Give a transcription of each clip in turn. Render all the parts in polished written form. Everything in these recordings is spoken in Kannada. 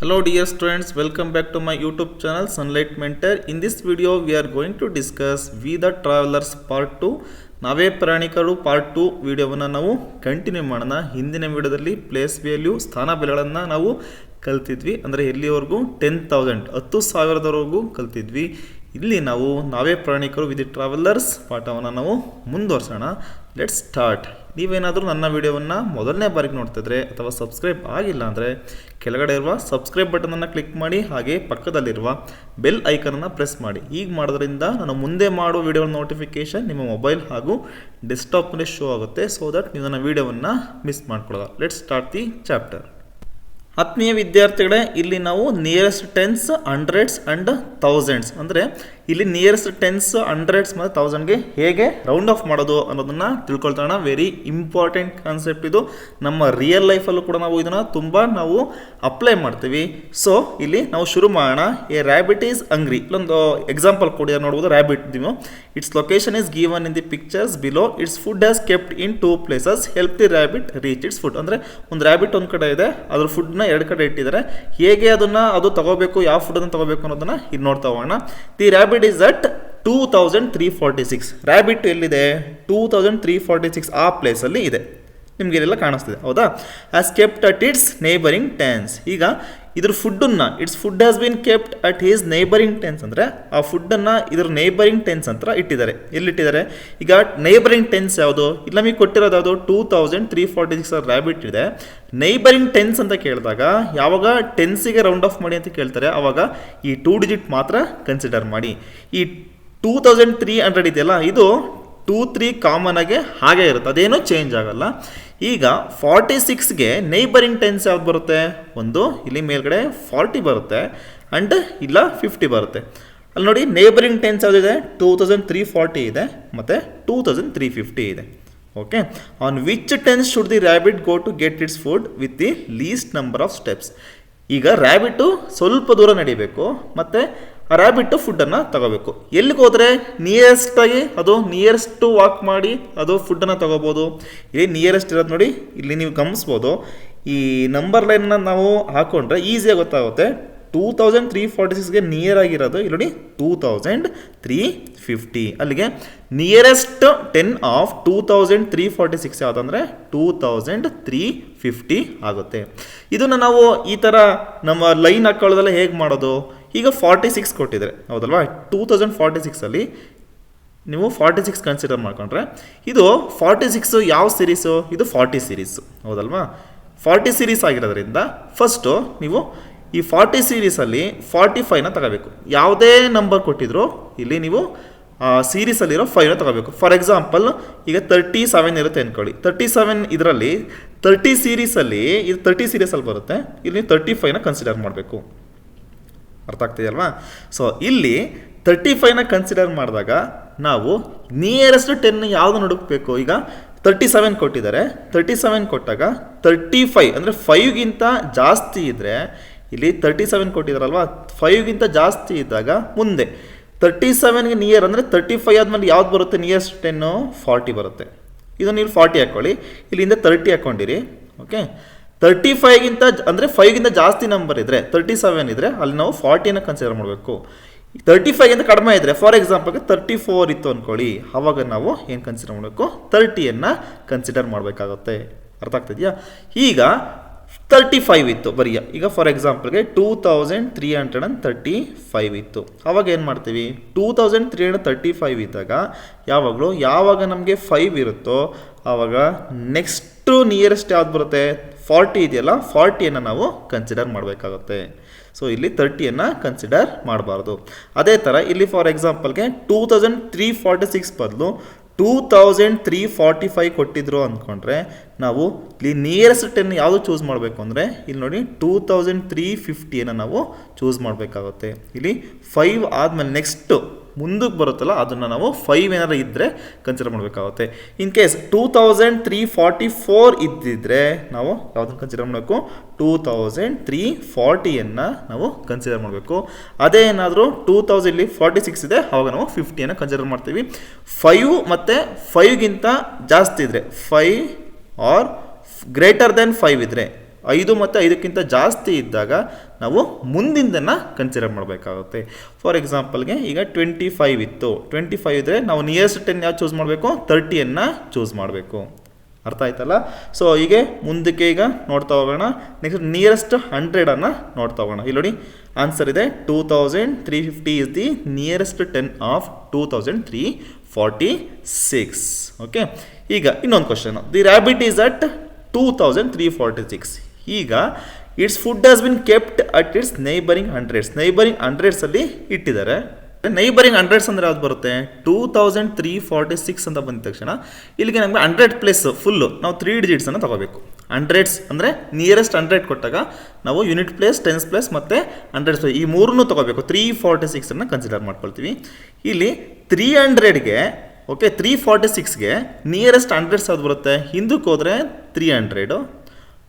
Hello dear students, welcome back to my YouTube channel Sunlight Mentor. In this video we are going to discuss We the Travelers part 2. ನಾವೇ ಪ್ರಾಣಿಕರು ಪಾರ್ಟ್ 2 ವಿಡಿಯೋವನ್ನು ನಾವು ಕಂಟಿನ್ಯೂ ಮಾಡೋಣ. ಹಿಂದಿನ ವಿಡಿಯೋದಲ್ಲಿ ಪ್ಲೇಸ್ ವ್ಯಾಲ್ಯೂ ಸ್ಥಾನ ಬೆಲೆಗಳನ್ನು ನಾವು ಕಲ್ತಿದ್ವಿ. ಅಂದರೆ ಎಲ್ಲಿವರೆಗೂ 10,000ವರೆಗೂ ಕಲ್ತಿದ್ವಿ. ಇಲ್ಲಿ ನಾವು ನಾವೇ ಪ್ರಾಣಿಕರು ವಿತ್ ಟ್ರಾವೆಲರ್ಸ್ ಪಾಠವನ್ನು ನಾವು ಮುಂದುವರ್ಸೋಣ. Let's start. ನೀವೇನಾದರೂ ನನ್ನ ವಿಡಿಯೋವನ್ನು ಮೊದಲನೇ ಬಾರಿಗೆ ನೋಡ್ತಿದ್ರೆ ಅಥವಾ ಸಬ್ಸ್ಕ್ರೈಬ್ ಆಗಿಲ್ಲ ಅಂದರೆ ಕೆಳಗಡೆ ಇರುವ ಸಬ್ಸ್ಕ್ರೈಬ್ ಬಟನನ್ನು ಕ್ಲಿಕ್ ಮಾಡಿ, ಹಾಗೆ ಪಕ್ಕದಲ್ಲಿರುವ ಬೆಲ್ ಐಕನನ್ನು ಪ್ರೆಸ್ ಮಾಡಿ. ಈಗ ಮಾಡೋದ್ರಿಂದ ನಾನು ಮುಂದೆ ಮಾಡುವ ವಿಡಿಯೋ ನೋಟಿಫಿಕೇಷನ್ ನಿಮ್ಮ ಮೊಬೈಲ್ ಹಾಗೂ ಡೆಸ್ಕ್ಟಾಪ್ನಲ್ಲಿ ಶೋ ಆಗುತ್ತೆ. ಸೊ ದಟ್ ನೀವು ನನ್ನ ವಿಡಿಯೋವನ್ನು ಮಿಸ್ ಮಾಡ್ಕೊಳ್ಳೋಲ್ಲ. Let's start the chapter. ಆತ್ಮೀಯ ವಿದ್ಯಾರ್ಥಿಗಳೇ, ಇಲ್ಲಿ ನಾವು nearest tens, hundreds and thousands ಅಂದರೆ ಇಲ್ಲಿ ನಿಯರೆಸ್ಟ್ ಟೆನ್ಸ್, ಹಂಡ್ರೆಡ್ಸ್ ಮತ್ತು ಥೌಸಂಡ್ಗೆ ಹೇಗೆ ರೌಂಡ್ ಆಫ್ ಮಾಡೋದು ಅನ್ನೋದನ್ನು ತಿಳ್ಕೊಳ್ತಾಣ. ವೆರಿ ಇಂಪಾರ್ಟೆಂಟ್ ಕಾನ್ಸೆಪ್ಟ್ ಇದು. ನಮ್ಮ ರಿಯಲ್ ಲೈಫಲ್ಲೂ ಕೂಡ ನಾವು ಇದನ್ನು ತುಂಬ ನಾವು ಅಪ್ಲೈ ಮಾಡ್ತೀವಿ. ಸೊ ಇಲ್ಲಿ ನಾವು ಶುರು ಮಾಡೋಣ. ಎ ರ್ಯಾಬಿಟ್ ಈಸ್ ಹಂಗ್ರಿ. ಇಲ್ಲೊಂದು ಎಕ್ಸಾಂಪಲ್ ಕೊಡಿ, ನೋಡ್ಬೋದು. ರ್ಯಾಬಿಟ್ ನೀವು it's location is given in the pictures below. It's food has kept in 2 places. Help the rabbit reach it's food. ಅಂದರೆ ಒಂದು ರ್ಯಾಬಿಟ್ ಒಂದು ಕಡೆ ಇದೆ, ಅದ್ರ ಫುಡ್ನ 2 ಕಡೆ ಇಟ್ಟಿದ್ದಾರೆ. ಹೇಗೆ ಅದು ತಗೋಬೇಕು, ಯಾವ ಫುಡನ್ನು ತಗೋಬೇಕು ಅನ್ನೋದನ್ನ ಇಲ್ಲಿ ನೋಡ್ತಾ ಹೋಗೋಣ. The rabbit is at 2346. Rabbit ಎಲ್ಲಿದೆ? 2346 ಆ ಪ್ಲೇಸಲ್ಲಿ ಇದೆ. ನಿಮಗೆ ಇಲ್ಲೆಲ್ಲ ಕಾಣಿಸ್ತಿದೆ, ಹೌದಾ? As kept at its neighbouring tens. ಈಗ ಇದ್ರ ಫುಡ್ಡನ್ನು its food has been kept at his neighbouring tens ಅಂದರೆ ಆ ಫುಡ್ಡನ್ನು ಇದ್ರ ನೇಬರಿಂಗ್ ಟೆನ್ಸ್ ಅಂತ ಇಟ್ಟಿದ್ದಾರೆ. ಎಲ್ಲಿಟ್ಟಿದ್ದಾರೆ? ಈಗ ನೇಬರಿಂಗ್ ಟೆನ್ಸ್ ಯಾವುದು? ಇಲ್ಲಿ ನಮಗೆ ಕೊಟ್ಟಿರೋದು ಯಾವುದು? 2346 ರ್ಯಾಬಿಟ್ ಇದೆ. ನೇಬರಿಂಗ್ ಟೆನ್ಸ್ ಅಂತ ಕೇಳಿದಾಗ ಯಾವಾಗ ಟೆನ್ಸಿಗೆ ರೌಂಡ್ ಆಫ್ ಮಾಡಿ ಅಂತ ಕೇಳ್ತಾರೆ, ಆವಾಗ ಈ 2 ಡಿಜಿಟ್ ಮಾತ್ರ ಕನ್ಸಿಡರ್ ಮಾಡಿ. ಈ 2300 ಇದೆಯಲ್ಲ, ಇದು 23 ಕಾಮನ್ ಆಗಿ ಹಾಗೆ ಇರುತ್ತೆ, ಅದೇನೂ ಚೇಂಜ್ ಆಗಲ್ಲ. ಈಗ 46ಗೆ ನೇಬರಿಂಗ್ ಟೆನ್ಸ್ ಯಾವ್ದು ಬರುತ್ತೆ? ಒಂದು ಇಲ್ಲಿ ಮೇಲ್ಗಡೆ 40 ಬರುತ್ತೆ ಆ್ಯಂಡ್ ಇಲ್ಲ 50 ಬರುತ್ತೆ. ಅಲ್ಲಿ ನೋಡಿ, ನೇಬರಿಂಗ್ ಟೆನ್ಸ್ ಯಾವುದಿದೆ? 2340 ಇದೆ ಮತ್ತು 2350 ಇದೆ. Okay. On which tens should the rabbit go to get its food with the least number of steps. ಈಗ ರ್ಯಾಬಿಟ್ಟು ಸ್ವಲ್ಪ ದೂರ ನಡಿಬೇಕು ಮತ್ತು ಆ ರ್ಯಾಬಿಟ್ಟು ಫುಡ್ಡನ್ನು ತಗೋಬೇಕು. ಎಲ್ಲಿಗೆ ಹೋದರೆ ನಿಯರೆಸ್ಟಾಗಿ ಅದು ನಿಯರೆಸ್ಟ್ ವಾಕ್ ಮಾಡಿ ಅದು ಫುಡ್ಡನ್ನು ತಗೋಬೋದು. ಇಲ್ಲಿ ನಿಯರೆಸ್ಟ್ ಇರೋದು ನೋಡಿ, ಇಲ್ಲಿ ನೀವು ಗಮನಿಸ್ಬೋದು. ಈ ನಂಬರ್ ಲೈನ್ನ ನಾವು ಹಾಕೊಂಡ್ರೆ ಈಸಿಯಾಗಿ ಗೊತ್ತಾಗುತ್ತೆ. 2346ಗೆ ನಿಯರ್ ಆಗಿರೋದು ಇಲ್ಲಿ ನೋಡಿ 2350. ಅಲ್ಲಿಗೆ ನಿಯರೆಸ್ಟ್ 10 ಆಫ್ 2346 ಯಾವುದಂದರೆ 2350 ಆಗುತ್ತೆ. ಇದನ್ನು ನಾವು ಈ ಥರ ನಮ್ಮ ಲೈನ್ ಹಾಕೊಳ್ಳೋದೆಲ್ಲ ಹೇಗೆ ಮಾಡೋದು? ಈಗ 46 ಕೊಟ್ಟಿದ್ದಾರೆ, ಹೌದಲ್ವಾ? 2046ಅಲ್ಲಿ ನೀವು 46 ಕನ್ಸಿಡರ್ ಮಾಡ್ಕೊಂಡ್ರೆ ಇದು 46 ಯಾವ ಸೀರೀಸು? ಇದು 40 ಸೀರೀಸು, ಹೌದಲ್ವಾ? 40 ಸೀರೀಸ್ ಆಗಿರೋದ್ರಿಂದ ಫಸ್ಟು ನೀವು ಈ 40 ಸೀರೀಸಲ್ಲಿ 45ನ ತಗೋಬೇಕು. ಯಾವುದೇ ನಂಬರ್ ಕೊಟ್ಟಿದ್ರು ಇಲ್ಲಿ ನೀವು ಸೀರೀಸಲ್ಲಿರೋ 5ನ ತಗೋಬೇಕು. ಫಾರ್ ಎಕ್ಸಾಂಪಲ್ ಈಗ 37 ಇರುತ್ತೆ ಅಂದ್ಕೊಳ್ಳಿ. 37 ಇದರಲ್ಲಿ 30 ಸೀರೀಸಲ್ಲಿ ಇದು 30 ಸೀರೀಸಲ್ಲಿ ಬರುತ್ತೆ. ಇಲ್ಲಿ ನೀವು 35ನ ಕನ್ಸಿಡರ್ ಮಾಡಬೇಕು. ಅರ್ಥ ಆಗ್ತಿದೆಯಲ್ವಾ? ಸೊ ಇಲ್ಲಿ 35ನ ಕನ್ಸಿಡರ್ ಮಾಡಿದಾಗ ನಾವು ನಿಯರೆಸ್ಟ್ 10 ಯಾವುದು ಹುಡುಕಬೇಕು? ಈಗ 37 ಕೊಟ್ಟಿದ್ದಾರೆ. 37 ಕೊಟ್ಟಾಗ 35 ಅಂದರೆ 5ಗಿಂತ ಜಾಸ್ತಿ ಇದ್ದರೆ, ಇಲ್ಲಿ 37 ಕೊಟ್ಟಿದ್ದಾರಲ್ವಾ, 5ಗಿಂತ ಜಾಸ್ತಿ ಇದ್ದಾಗ ಮುಂದೆ 37ಗೆ ನಿಯರ್ ಅಂದರೆ 35 ಆದಮೇಲೆ ಯಾವ್ದು ಬರುತ್ತೆ? ನಿಯರೆಸ್ಟ್ 10 40 ಬರುತ್ತೆ. ಇದನ್ನು ನೀವು 40 ಹಾಕ್ಕೊಳ್ಳಿ, ಇಲ್ಲಿಂದ 30 ಹಾಕ್ಕೊಂಡಿರಿ. ಓಕೆ. 35ಗಿಂತ ಅಂದರೆ 5ಗಿಂತ ಜಾಸ್ತಿ ನಂಬರ್ ಇದ್ದರೆ, 37 ಇದ್ದರೆ ಅಲ್ಲಿ ನಾವು 40ನ ಕನ್ಸಿಡರ್ ಮಾಡಬೇಕು. 35ಗಿಂತ ಕಡಿಮೆ ಇದ್ದರೆ, ಫಾರ್ ಎಕ್ಸಾಂಪಲ್ಗೆ 34 ಇತ್ತು ಅಂದ್ಕೊಳ್ಳಿ, ಆವಾಗ ನಾವು ಏನು ಕನ್ಸಿಡರ್ ಮಾಡಬೇಕು? 30ಯನ್ನು ಕನ್ಸಿಡರ್ ಮಾಡಬೇಕಾಗುತ್ತೆ. ಅರ್ಥ ಆಗ್ತಿದೆಯಾ? ಈಗ 35 ಇತ್ತು ಬರೀ. ಈಗ ಫಾರ್ ಎಕ್ಸಾಂಪಲ್ಗೆ 2335 ಇತ್ತು. ಆವಾಗ ಏನು ಮಾಡ್ತೀವಿ? 2335 ಇದ್ದಾಗ ಯಾವಾಗ ನಮಗೆ 5 ಇರುತ್ತೋ ಆವಾಗ ನೆಕ್ಸ್ಟು ನಿಯರೆಸ್ಟ್ ಯಾವ್ದು ಬರುತ್ತೆ? 40 ಇದೆಯಲ್ಲ, 40ಯನ್ನು ನಾವು ಕನ್ಸಿಡರ್ ಮಾಡಬೇಕಾಗುತ್ತೆ. ಸೊ ಇಲ್ಲಿ 30ಯನ್ನು ಕನ್ಸಿಡರ್ ಮಾಡಬಾರ್ದು. ಅದೇ ಥರ ಇಲ್ಲಿ ಫಾರ್ ಎಕ್ಸಾಂಪಲ್ಗೆ 2346 ಬದಲು 2345 ಕೊಟ್ಟಿದ್ರು ಅಂದ್ಕೊಂಡ್ರೆ ನಾವು ಇಲ್ಲಿ ನಿಯರೆಸ್ಟ್ 10 ಯಾವುದು ಚೂಸ್ ಮಾಡಬೇಕು ಅಂದರೆ ಇಲ್ಲಿ ನೋಡಿ 2350ಯನ್ನು ನಾವು ಚೂಸ್ ಮಾಡಬೇಕಾಗುತ್ತೆ. ಇಲ್ಲಿ 5 ಆದಮೇಲೆ ನೆಕ್ಸ್ಟು ಮುಂದಕ್ಕೆ ಬರುತ್ತಲ್ಲ ಅದನ್ನು ನಾವು 5 ಏನಾದ್ರು ಇದ್ದರೆ ಕನ್ಸಿಡರ್ ಮಾಡಬೇಕಾಗುತ್ತೆ. ಇನ್ ಕೇಸ್ 2344 ಇದ್ದಿದ್ರೆ ನಾವು ಯಾವುದನ್ನು ಕನ್ಸಿಡರ್ ಮಾಡಬೇಕು? 2340ಯನ್ನು ನಾವು ಕನ್ಸಿಡರ್ ಮಾಡಬೇಕು. ಅದೇ ಏನಾದರೂ 2046 ಇದೆ, ಆವಾಗ ನಾವು 50ಯನ್ನು ಕನ್ಸಿಡರ್ ಮಾಡ್ತೀವಿ. 5 ಮತ್ತು 5ಗಿಂತ ಜಾಸ್ತಿ ಇದ್ದರೆ, 5 ಆರ್ ಗ್ರೇಟರ್ ದೆನ್ 5 ಇದ್ದರೆ 5 ಮತ್ತು 5ಕ್ಕಿಂತ ಜಾಸ್ತಿ ಇದ್ದಾಗ ನಾವು ಮುಂದಿಂದನ್ನು ಕನ್ಸಿಡರ್ ಮಾಡಬೇಕಾಗುತ್ತೆ. ಫಾರ್ ಎಕ್ಸಾಂಪಲ್ಗೆ ಈಗ 25 ಇತ್ತು, 25 ಇದ್ದರೆ ನಾವು ನಿಯರೆಸ್ಟ್ 10 ಯಾವ್ದು ಚೂಸ್ ಮಾಡಬೇಕು, 30ಯನ್ನು ಚೂಸ್ ಮಾಡಬೇಕು. ಅರ್ಥ ಆಯ್ತಲ್ಲ. ಸೊ ಹೀಗೆ ಮುಂದಕ್ಕೆ ಈಗ ನೋಡ್ತಾ ಹೋಗೋಣ. ನೆಕ್ಸ್ಟ್ ನಿಯರೆಸ್ಟ್ 100ಅನ್ನು ನೋಡ್ತಾ ಹೋಗೋಣ. ಇಲ್ಲಿ ನೋಡಿ ಆನ್ಸರ್ ಇದೆ 2350 is the nearest 10 of 2346. Okay, ಈಗ ಇನ್ನೊಂದು question. The rabbit is at 2346. ಈಗ it's food has been kept at its neighbouring 100s. Neighbouring 100s ಅಲ್ಲಿ ಇಟ್ಟಿದ್ದಾರೆ. ನೈಬರಿಂಗ್ 100s ಅಂದರೆ ಯಾವ್ದು ಬರುತ್ತೆ, 2346 ಅಂತ ಬಂದ ತಕ್ಷಣ ಇಲ್ಲಿಗೆ ನಮಗೆ 100 ಪ್ಲಸ್ ಫುಲ್ಲು ನಾವು 3 ಡಿಜಿಟ್ಸನ್ನು ತಗೋಬೇಕು. 100s ಅಂದರೆ ನಿಯರೆಸ್ಟ್ 100 ಕೊಟ್ಟಾಗ ನಾವು ಯೂನಿಟ್ ಪ್ಲೇಸ್, ಟೆನ್ಸ್ ಪ್ಲೇಸ್ ಮತ್ತು 100s ಪ್ಲೇಸ್ ಈ ಮೂರನ್ನು ತಗೋಬೇಕು. 346ಅನ್ನು ಕನ್ಸಿಡರ್ ಮಾಡ್ಕೊಳ್ತೀವಿ. ಇಲ್ಲಿ 300ಗೆ ಓಕೆ 346ಗೆ ನಿಯರೆಸ್ಟ್ 100s ಯಾವ್ದು ಬರುತ್ತೆ, ಹಿಂದಕ್ಕೆ ಹೋದರೆ 300,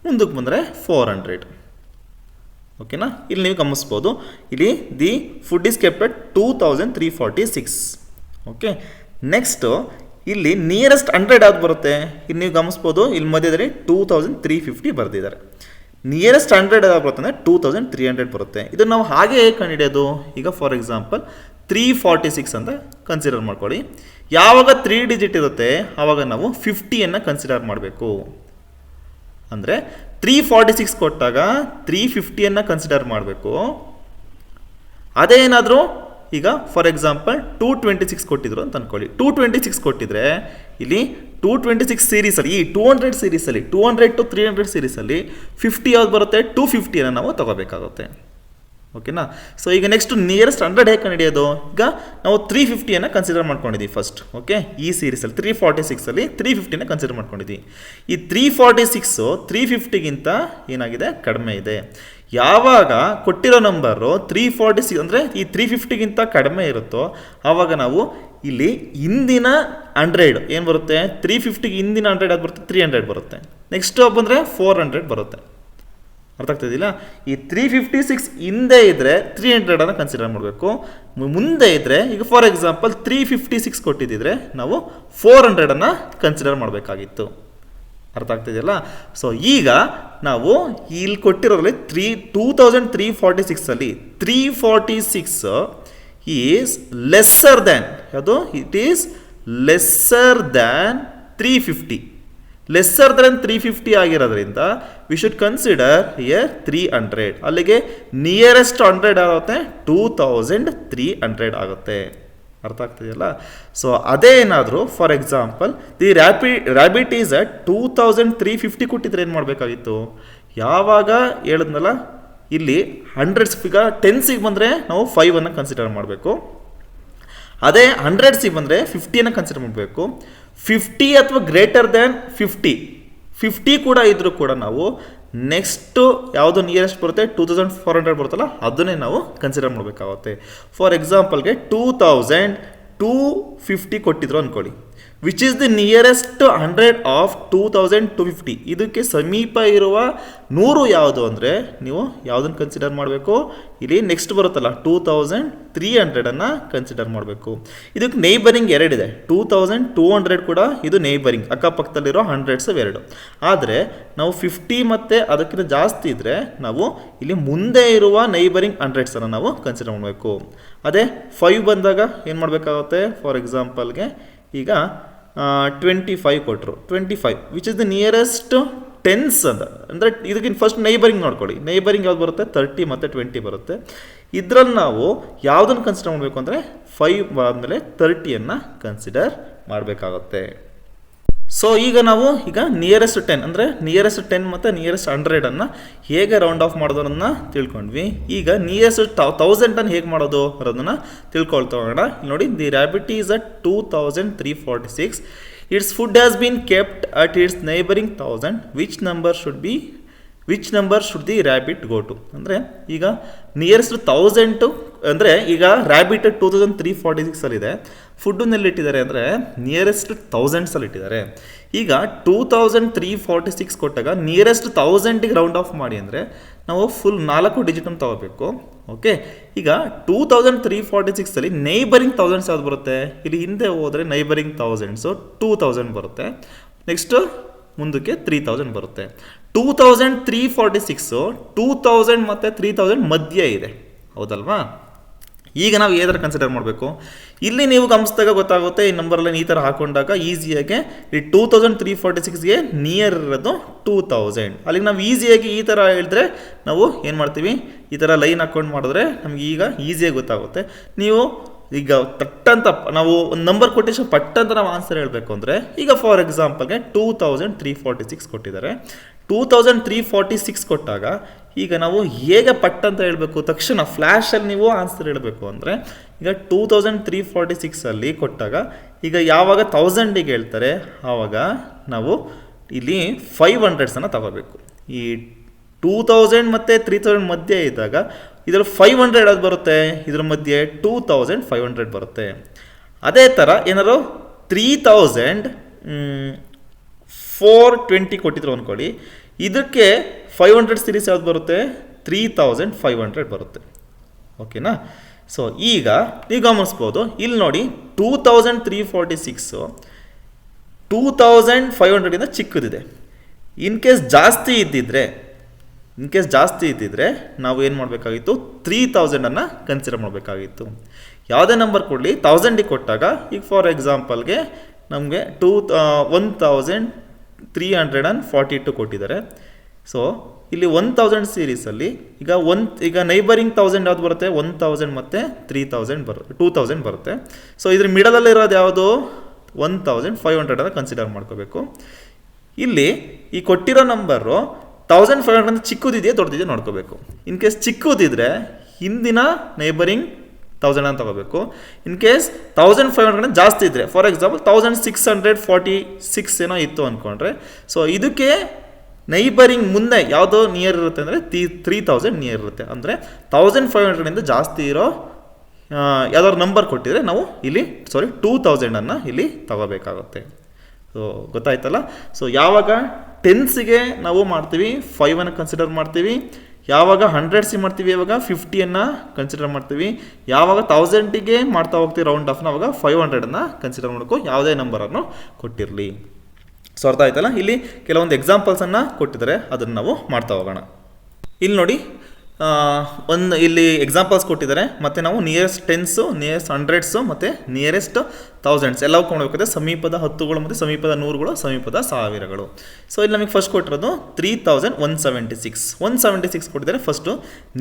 ಮುಂದಕ್ಕೆ ಬಂದರೆ 400. ಓಕೆನಾ, ಇಲ್ಲಿ ನೀವು ಗಮನಿಸ್ಬೋದು. ಇಲ್ಲಿ the food is kept at 2346. Okay, next ಇಲ್ಲಿ ನಿಯರೆಸ್ಟ್ 100 ಯಾವ್ದು ಬರುತ್ತೆ, ಇಲ್ಲಿ ನೀವು ಗಮನಿಸ್ಬೋದು. ಇಲ್ಲಿ ಮಧ್ಯದಲ್ಲಿ 2350 ಬರೆದಿದ್ದಾರೆ. ನಿಯರೆಸ್ಟ್ 100 ಯಾವ್ದು ಬರುತ್ತೆ ಅಂದರೆ 2300 ಬರುತ್ತೆ. ಇದನ್ನು ನಾವು ಹಾಗೆ ಹೇಗೆ ಕಂಡುಹಿಡಿಯೋದು, ಈಗ ಫಾರ್ ಎಕ್ಸಾಂಪಲ್ 346 ಅಂತ ಕನ್ಸಿಡರ್ ಮಾಡ್ಕೊಳ್ಳಿ. ಯಾವಾಗ 3 ಡಿಜಿಟ್ ಇರುತ್ತೆ ಆವಾಗ ನಾವು 50ಯನ್ನು ಕನ್ಸಿಡರ್ ಮಾಡಬೇಕು. ಅಂದರೆ 346 ಕೊಟ್ಟಾಗ 350ಯನ್ನು ಕನ್ಸಿಡರ್ ಮಾಡಬೇಕು. ಅದೇ ಏನಾದರೂ ಈಗ ಫಾರ್ ಎಕ್ಸಾಂಪಲ್ 226 ಕೊಟ್ಟಿದ್ರು ಅಂತ ಅಂದ್ಕೊಳ್ಳಿ. 226 ಕೊಟ್ಟಿದ್ರೆ ಇಲ್ಲಿ 226 ಸೀರೀಸಲ್ಲಿ, ಈ 200 ಸೀರೀಸಲ್ಲಿ 200 to 300 ಸೀರೀಸಲ್ಲಿ 50 ಯಾವ್ದು ಬರುತ್ತೆ, 250ಯನ್ನು ನಾವು ತಗೋಬೇಕಾಗುತ್ತೆ. ಓಕೆನಾ. ಸೊ ಈಗ ನೆಕ್ಸ್ಟ್ ನಿಯರೆಸ್ಟ್ 100 ಹೇಗೆ ಕಂಡುಹಿಡಿಯೋದು, ಈಗ ನಾವು 350ಯನ್ನು ಕನ್ಸಿಡರ್ ಮಾಡ್ಕೊಂಡಿದ್ದೀವಿ ಫಸ್ಟ್. ಓಕೆ, ಈ ಸೀರೀಸಲ್ಲಿ 346ಅಲ್ಲಿ 350ನ ಕನ್ಸಿಡರ್ ಮಾಡ್ಕೊಂಡಿದ್ದೀವಿ. ಈ 346 350ಗಿಂತ ಏನಾಗಿದೆ, ಕಡಿಮೆ ಇದೆ. ಯಾವಾಗ ಕೊಟ್ಟಿರೋ ನಂಬರು 346 ಅಂದರೆ ಈ 350ಗಿಂತ ಕಡಿಮೆ ಇರುತ್ತೋ ಆವಾಗ ನಾವು ಇಲ್ಲಿ ಹಿಂದಿನ 100 ಏನು ಬರುತ್ತೆ, 350ಗೆ ಹಿಂದಿನ 100 ಅದು ಬರುತ್ತೆ, 300 ಬರುತ್ತೆ. ನೆಕ್ಸ್ಟ್ ಬಂದರೆ 400 ಬರುತ್ತೆ. ಅರ್ಥ ಆಗ್ತಿದ್ದಿಲ್ಲ. ಈ 356 ಹಿಂದೆ ಇದ್ದರೆ 300ಅನ್ನು ಕನ್ಸಿಡರ್ ಮಾಡಬೇಕು. ಮುಂದೆ ಇದ್ದರೆ ಈಗ ಫಾರ್ ಎಕ್ಸಾಂಪಲ್ 356 ಕೊಟ್ಟಿದ್ದಿದ್ರೆ ನಾವು 400ಅನ್ನು ಕನ್ಸಿಡರ್ ಮಾಡಬೇಕಾಗಿತ್ತು. ಅರ್ಥ ಆಗ್ತಿದೆಯಲ್ಲ. ಸೊ ಈಗ ನಾವು ಇಲ್ಲಿ ಕೊಟ್ಟಿರೋದ್ರಲ್ಲಿ 2346ಅಲ್ಲಿ 346 ಈಸ್ ಲೆಸ್ಸರ್ ದ್ಯಾನ್ ಯಾವುದು, it is lesser than 350. Lesser then 350 ಆಗಿರೋದ್ರಿಂದ ವಿ ಶುಡ್ ಕನ್ಸಿಡರ್ ಹಿಯರ್ 300. ಅಲ್ಲಿಗೆ ನಿಯರೆಸ್ಟ್ 100 ಆಗುತ್ತೆ 2300 ಆಗುತ್ತೆ. ಅರ್ಥ ಆಗ್ತಿದೆಯಲ್ಲ. ಸೊ ಅದೇ ಏನಾದರೂ for example the rabbit is at 2350 ಕೊಟ್ಟಿದ್ರೆ ಏನು ಮಾಡಬೇಕಾಗಿತ್ತು, ಯಾವಾಗ ಹೇಳಿದ್ನಲ್ಲ ಇಲ್ಲಿ 100s ಈಗ 10ಗೆ ಬಂದರೆ ನಾವು 5ಅನ್ನು ಕನ್ಸಿಡರ್ ಮಾಡಬೇಕು. ಅದೇ 100ಗೆ ಬಂದರೆ 50ಯನ್ನು ಕನ್ಸಿಡರ್ ಮಾಡಬೇಕು. 50 ಅಥವಾ ಗ್ರೇಟರ್ ದ್ಯಾನ್ 50 ಕೂಡ ಇದ್ರೂ ಕೂಡ ನಾವು ನೆಕ್ಸ್ಟು ಯಾವುದು ನಿಯರೆಸ್ಟ್ ಬರುತ್ತೆ 2400 ಬರುತ್ತಲ್ಲ ಅದನ್ನೇ ನಾವು ಕನ್ಸಿಡರ್ ಮಾಡಬೇಕಾಗುತ್ತೆ. ಫಾರ್ ಎಕ್ಸಾಂಪಲ್ಗೆ 2250 ಕೊಟ್ಟಿದ್ರು ಅಂದ್ಕೊಳ್ಳಿ, which is the nearest 100 of 2250. ಇದಕ್ಕೆ ಸಮೀಪ ಇರುವ 100 ಯಾವುದು ಅಂದರೆ ನೀವು ಯಾವುದನ್ನು ಕನ್ಸಿಡರ್ ಮಾಡಬೇಕು, ಇಲ್ಲಿ ನೆಕ್ಸ್ಟ್ ಬರುತ್ತಲ್ಲ 2300ಅನ್ನು ಕನ್ಸಿಡರ್ ಮಾಡಬೇಕು. ಇದಕ್ಕೆ ನೇಬರಿಂಗ್ 2 ಇದೆ, 2200 ಕೂಡ ಇದು ನೇಬರಿಂಗ್ ಅಕ್ಕಪಕ್ಕದಲ್ಲಿರೋ 100s ಎರಡು. ಆದರೆ ನಾವು 50 ಮತ್ತು ಅದಕ್ಕಿಂತ ಜಾಸ್ತಿ ಇದ್ದರೆ ನಾವು ಇಲ್ಲಿ ಮುಂದೆ ಇರುವ ನೈಬರಿಂಗ್ 100ಸನ್ನು ನಾವು ಕನ್ಸಿಡರ್ ಮಾಡಬೇಕು. ಅದೇ 5 ಬಂದಾಗ ಏನು ಮಾಡಬೇಕಾಗುತ್ತೆ, ಫಾರ್ ಎಕ್ಸಾಂಪಲ್ಗೆ ಈಗ 25 ಕೊಟ್ಟರು, 25 which is the nearest 10s ಅಂತ ಅಂದರೆ ಇದಕ್ಕಿಂತ ಫಸ್ಟ್ ನೈಬರಿಂಗ್ ನೋಡ್ಕೊಳ್ಳಿ. ನೈಬರಿಂಗ್ ಯಾವ್ದು ಬರುತ್ತೆ, 30 ಮತ್ತು 20 ಬರುತ್ತೆ. ಇದರಲ್ಲಿ ನಾವು ಯಾವುದನ್ನು ಕನ್ಸಿಡರ್ ಮಾಡಬೇಕು ಅಂದರೆ 5 ಆದಮೇಲೆ 30ಅನ್ನು ಕನ್ಸಿಡರ್ ಮಾಡಬೇಕಾಗುತ್ತೆ. ಸೊ ಈಗ ನಾವು ನಿಯರೆಸ್ಟ್ 10 ಅಂದರೆ ನಿಯರೆಸ್ಟ್ 10 ಮತ್ತು ನಿಯರೆಸ್ಟ್ 100ಅನ್ನು ಹೇಗೆ ರೌಂಡ್ ಆಫ್ ಮಾಡೋದನ್ನು ತಿಳ್ಕೊಂಡ್ವಿ. ಈಗ ನಿಯರೆಸ್ಟ್ 1000 ಹೇಗೆ ಮಾಡೋದು ಅನ್ನೋದನ್ನು ತಿಳ್ಕೊಳ್ತಾ ಹೋಗೋಣ. ನೋಡಿ, the rabbit is at 2346. Its food has been kept at its neighbouring 1000. Which number should the rabbit go to. ಅಂದರೆ ಈಗ ನಿಯರೆಸ್ಟ್ 1000 ಅಂದರೆ ಈಗ ರ್ಯಾಬಿಟ್ 2346ಅಲ್ಲಿದೆ, ಫುಡ್ಡನ್ನೆಲ್ಲಿ ಇಟ್ಟಿದ್ದಾರೆ ಅಂದರೆ ನಿಯರೆಸ್ಟ್ 1000ಸಲ್ಲಿ ಇಟ್ಟಿದ್ದಾರೆ. ಈಗ 2346 ಕೊಟ್ಟಾಗ ನಿಯರೆಸ್ಟ್ 1000ಗೆ ರೌಂಡ್ ಆಫ್ ಮಾಡಿ ಅಂದರೆ ನಾವು ಫುಲ್ 4 ಡಿಜಿಟನ್ನು ತಗೋಬೇಕು. ಓಕೆ, ಈಗ 2346ಅಲ್ಲಿ ನೈಬರಿಂಗ್ 1000s ಯಾವ್ದು ಬರುತ್ತೆ, ಇಲ್ಲಿ ಹಿಂದೆ ಹೋದರೆ ನೈಬರಿಂಗ್ 1000s 2000 ಬರುತ್ತೆ. ನೆಕ್ಸ್ಟು ಮುಂದಕ್ಕೆ 3000 ಬರುತ್ತೆ. 2346 2000 ಮತ್ತು 3000 ಮಧ್ಯೆ ಇದೆ, ಹೌದಲ್ವಾ? ಈಗ ನಾವು ಏನಾದ್ರು ಕನ್ಸಿಡರ್ ಮಾಡಬೇಕು, ಇಲ್ಲಿ ನೀವು ಗಮನಿಸಿದಾಗ ಗೊತ್ತಾಗುತ್ತೆ, ಈ ನಂಬರಲ್ಲಿ ಈ ಥರ ಹಾಕೊಂಡಾಗ ಈಸಿಯಾಗಿ ಈ 2346ಗೆ ನಿಯರ್ ಇರೋದು 2000. ಅಲ್ಲಿಗೆ ನಾವು ಈಸಿಯಾಗಿ ಈ ಥರ ಹೇಳಿದ್ರೆ ನಾವು ಏನು ಮಾಡ್ತೀವಿ, ಈ ಥರ ಲೈನ್ ಹಾಕೊಂಡು ಮಾಡಿದ್ರೆ ನಮ್ಗೆ ಈಗ ಈಸಿಯಾಗಿ ಗೊತ್ತಾಗುತ್ತೆ. ನೀವು ಈಗ ತಟ್ಟಂತ ನಾವು ಒಂದು ನಂಬರ್ ಕೊಟ್ಟಿದ್ದು ಪಟ್ಟಂತ ನಾವು ಆನ್ಸರ್ ಹೇಳಬೇಕು ಅಂದರೆ, ಈಗ ಫಾರ್ ಎಕ್ಸಾಂಪಲ್ಗೆ 2346 ಕೊಟ್ಟಿದ್ದಾರೆ. 2346 ಕೊಟ್ಟಾಗ ಈಗ ನಾವು ಹೇಗೆ ಪಟ್ಟಂತ ಹೇಳಬೇಕು, ತಕ್ಷಣ ಫ್ಲ್ಯಾಶಲ್ಲಿ ನೀವು ಆನ್ಸರ್ ಹೇಳಬೇಕು ಅಂದರೆ, ಈಗ 2346ಅಲ್ಲಿ ಕೊಟ್ಟಾಗ ಈಗ ಯಾವಾಗ 1000ಗೆ ಹೇಳ್ತಾರೆ ಆವಾಗ ನಾವು ಇಲ್ಲಿ 500 ತಗೋಬೇಕು. ಈ 2000 ಮತ್ತು 3000 ಮಧ್ಯೆ ಇದ್ದಾಗ ಇದರಲ್ಲಿ 500 ಅದು ಬರುತ್ತೆ, ಇದರ ಮಧ್ಯೆ 2500 ಬರುತ್ತೆ. ಅದೇ ಥರ ಏನಾದ್ರು 3420 ಕೊಟ್ಟಿದ್ರು ಅಂದ್ಕೊಳ್ಳಿ, ಇದಕ್ಕೆ 500 ಸೀರೀಸ್ ಯಾವ್ದು ಬರುತ್ತೆ, 3500 ಬರುತ್ತೆ. ಓಕೆನಾ? ಸೊ ಈಗ ನೀವು ಗಮನಿಸ್ಬೋದು, ಇಲ್ಲಿ ನೋಡಿ 2346 2500 ಚಿಕ್ಕದಿದೆ. ಇನ್ ಕೇಸ್ ಜಾಸ್ತಿ ಇದ್ದಿದ್ರೆ ನಾವು ಏನು ಮಾಡಬೇಕಾಗಿತ್ತು, 3000 ಕನ್ಸಿಡರ್ ಮಾಡಬೇಕಾಗಿತ್ತು. ಯಾವುದೇ ನಂಬರ್ ಕೊಡಲಿ 1000ಗೆ ಕೊಟ್ಟಾಗ ಈಗ ಫಾರ್ ಎಕ್ಸಾಂಪಲ್ಗೆ ನಮಗೆ 1342 ಕೊಟ್ಟಿದ್ದಾರೆ. ಸೊ ಇಲ್ಲಿ 1000 ಸೀರೀಸಲ್ಲಿ ಈಗ ನೈಬರಿಂಗ್ 1000 ಯಾವ್ದು ಬರುತ್ತೆ, 1000 ಮತ್ತು 2000 ಬರುತ್ತೆ. ಸೊ ಇದ್ರ ಮಿಡಲಲ್ಲಿ ಇರೋದು ಯಾವುದು, 1500 ಕನ್ಸಿಡರ್ ಮಾಡ್ಕೋಬೇಕು. ಇಲ್ಲಿ ಈ ಕೊಟ್ಟಿರೋ ನಂಬರು 1500 ಚಿಕ್ಕದಿದೆಯಾ ದೊಡ್ಡದಿದೆಯಾ ನೋಡ್ಕೋಬೇಕು. ಇನ್ ಕೇಸ್ ಚಿಕ್ಕದಿದ್ರೆ ಹಿಂದಿನ ನೈಬರಿಂಗ್ 1000 ಅಂತ ತಗೋಬೇಕು. ಇನ್ ಕೇಸ್ 1500 ಜಾಸ್ತಿ ಇದ್ದರೆ, ಫಾರ್ ಎಕ್ಸಾಂಪಲ್ 1646 ಏನೋ ಇತ್ತು ಅಂದ್ಕೊಂಡ್ರೆ, ಸೊ ಇದಕ್ಕೆ ನೈಬರಿಂಗ್ ಮುಂದೆ ಯಾವುದೋ ನಿಯರ್ ಇರುತ್ತೆ ಅಂದರೆ 3000 ನಿಯರ್ ಇರುತ್ತೆ. ಅಂದರೆ 1500 ಜಾಸ್ತಿ ಇರೋ ಯಾವ್ದಾದ್ರು ನಂಬರ್ ಕೊಟ್ಟಿದ್ರೆ ನಾವು ಇಲ್ಲಿ 2000 ಇಲ್ಲಿ ತಗೋಬೇಕಾಗುತ್ತೆ. ಸೊ ಗೊತ್ತಾಯ್ತಲ್ಲ? ಸೊ ಯಾವಾಗ ಟೆನ್ಸಿಗೆ ನಾವು ಮಾಡ್ತೀವಿ 5 ಕನ್ಸಿಡರ್ ಮಾಡ್ತೀವಿ, ಯಾವಾಗ 100ಸಿ ಮಾಡ್ತೀವಿ ಯಾವಾಗ 50 ಕನ್ಸಿಡರ್ ಮಾಡ್ತೀವಿ, ಯಾವಾಗ 1000ಗೆ ಮಾಡ್ತಾ ಹೋಗ್ತೀವಿ ರೌಂಡ್ ಆಫ್ನ ಅವಾಗ 500 ಕನ್ಸಿಡರ್ ಮಾಡಬೇಕು, ಯಾವುದೇ ನಂಬರನ್ನು ಕೊಟ್ಟಿರಲಿ. ಸೊ ಅರ್ಥ ಆಯ್ತಲ್ಲ? ಇಲ್ಲಿ ಕೆಲವೊಂದು ಎಕ್ಸಾಂಪಲ್ಸನ್ನು ಕೊಟ್ಟಿದ್ದಾರೆ, ಅದನ್ನು ನಾವು ಮಾಡ್ತಾ ಹೋಗೋಣ. ಇಲ್ಲಿ ನೋಡಿ, ಇಲ್ಲಿ ಎಕ್ಸಾಂಪಲ್ಸ್ ಕೊಟ್ಟಿದ್ದಾರೆ, ಮತ್ತು ನಾವು ನಿಯರೆಸ್ಟ್ ಟೆನ್ಸು, ನಿಯರೆಸ್ಟ್ 100ಸ್ ಮತ್ತು ನಿಯರೆಸ್ಟ್ 1000s ಎಲ್ಲವೂ ಕೊಡಬೇಕಾದ್ರೆ ಸಮೀಪದ 10ಗಳು ಮತ್ತು ಸಮೀಪದ 100ಗಳು, ಸಮೀಪದ 1000ಗಳು. ಸೊ ಇಲ್ಲಿ ನಮಗೆ ಫಸ್ಟ್ ಕೊಟ್ಟಿರೋದು 3176 ಕೊಟ್ಟಿದ್ದಾರೆ. ಫಸ್ಟು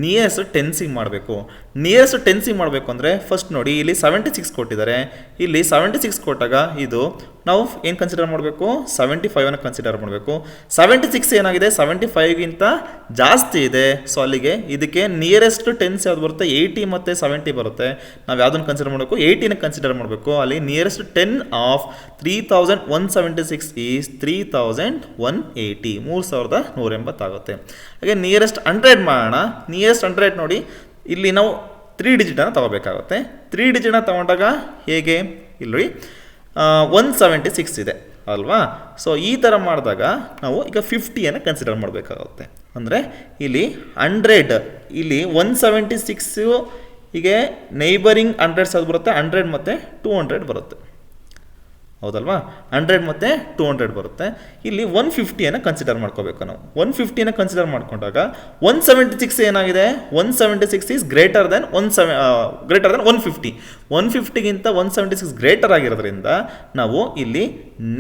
ನಿಯರೆಸ್ಟ್ ಟೆನ್ಸಿಗೆ ಮಾಡಬೇಕು. ನಿಯರೆಸ್ಟ್ ಟೆನ್ಸಿಗೆ ಮಾಡಬೇಕು ಅಂದರೆ ಫಸ್ಟ್ ನೋಡಿ, ಇಲ್ಲಿ 76 ಕೊಟ್ಟಿದ್ದಾರೆ. ಇಲ್ಲಿ 76 ಕೊಟ್ಟಾಗ ಇದು ನಾವು ಏನು ಕನ್ಸಿಡರ್ ಮಾಡಬೇಕು, 75 ಕನ್ಸಿಡರ್ ಮಾಡಬೇಕು. 76 ಏನಾಗಿದೆ, 75ಗಿಂತ ಜಾಸ್ತಿ ಇದೆ. ಸೊ ಅಲ್ಲಿಗೆ ಇದಕ್ಕೆ ನಿಯರೆಸ್ಟ್ ಟೆನ್ಸ್ ಯಾವ್ದು ಬರುತ್ತೆ, 80 ಮತ್ತು 70 ಬರುತ್ತೆ. ನಾವು ಯಾವುದನ್ನು ಕನ್ಸಿಡರ್ ಮಾಡಬೇಕು, 80 ಕನ್ಸಿಡರ್ ಮಾಡಬೇಕು. ಅಲ್ಲಿ ನಿಯರೆಸ್ಟ್ 10 ಆಫ್ 3176 ಈಸ್ 3180, 3180 ಆಗುತ್ತೆ. ಹಾಗೆ ನಿಯರೆಸ್ಟ್ 100 ಮಾಡೋಣ. ನಿಯರೆಸ್ಟ್ 100 ನೋಡಿ, ಇಲ್ಲಿ ನಾವು 3 ಡಿಜಿಟನ್ನು ತಗೋಬೇಕಾಗುತ್ತೆ. 3 ಡಿಜಿಟನ್ನ ತಗೊಂಡಾಗ ಹೇಗೆ, ಇಲ್ಲಿ ನೋಡಿ 176 ಇದೆ ಅಲ್ವಾ? ಸೊ ಈ ಥರ ಮಾಡಿದಾಗ ನಾವು ಈಗ 50 ಕನ್ಸಿಡರ್ ಮಾಡಬೇಕಾಗುತ್ತೆ. ಅಂದರೆ ಇಲ್ಲಿ 100, ಇಲ್ಲಿ 176 ಹೀಗೆ ನೈಬರಿಂಗ್ 100 ಅದು ಬರುತ್ತೆ, 100 ಮತ್ತು 200 ಬರುತ್ತೆ, ಹೌದಲ್ವಾ? 100 ಮತ್ತು 200 ಬರುತ್ತೆ. ಇಲ್ಲಿ 150 ಕನ್ಸಿಡರ್ ಮಾಡ್ಕೋಬೇಕು ನಾವು. 150 ಕನ್ಸಿಡರ್ ಮಾಡ್ಕೊಂಡಾಗ 176 ಏನಾಗಿದೆ, 176 ಈಸ್ ಗ್ರೇಟರ್ ದೆನ್ 150. 150ಗಿಂತ 176 ಗ್ರೇಟರ್ ಆಗಿರೋದ್ರಿಂದ ನಾವು ಇಲ್ಲಿ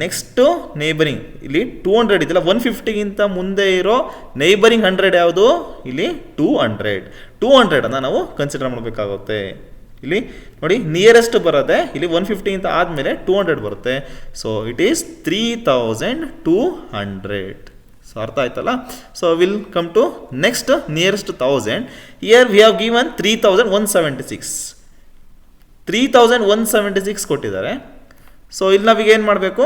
ನೆಕ್ಸ್ಟು ನೈಬರಿಂಗ್ ಇಲ್ಲಿ 200 ಇದೆಯಲ್ಲ, 150ಗಿಂತ ಮುಂದೆ ಇರೋ ನೈಬರಿಂಗ್ 100 ಯಾವುದು, ಇಲ್ಲಿ 200 ನಾವು ಕನ್ಸಿಡರ್ ಮಾಡಬೇಕಾಗುತ್ತೆ. ಇಲ್ಲಿ ನೋಡಿ, ನಿಯರೆಸ್ಟ್ ಬರೋದೆ ಇಲ್ಲಿ 150ಗಿಂತ ಆದಮೇಲೆ 200 ಬರುತ್ತೆ. So it is 3200. ಸೊ ಅರ್ಥ ಆಯ್ತಲ್ಲ? So will come to next nearest 1000. Here we have given 3176. 3176 ಕೊಟ್ಟಿದ್ದಾರೆ. ಸೊ ಇಲ್ಲಿ ನಾವೀಗ ಏನು ಮಾಡಬೇಕು,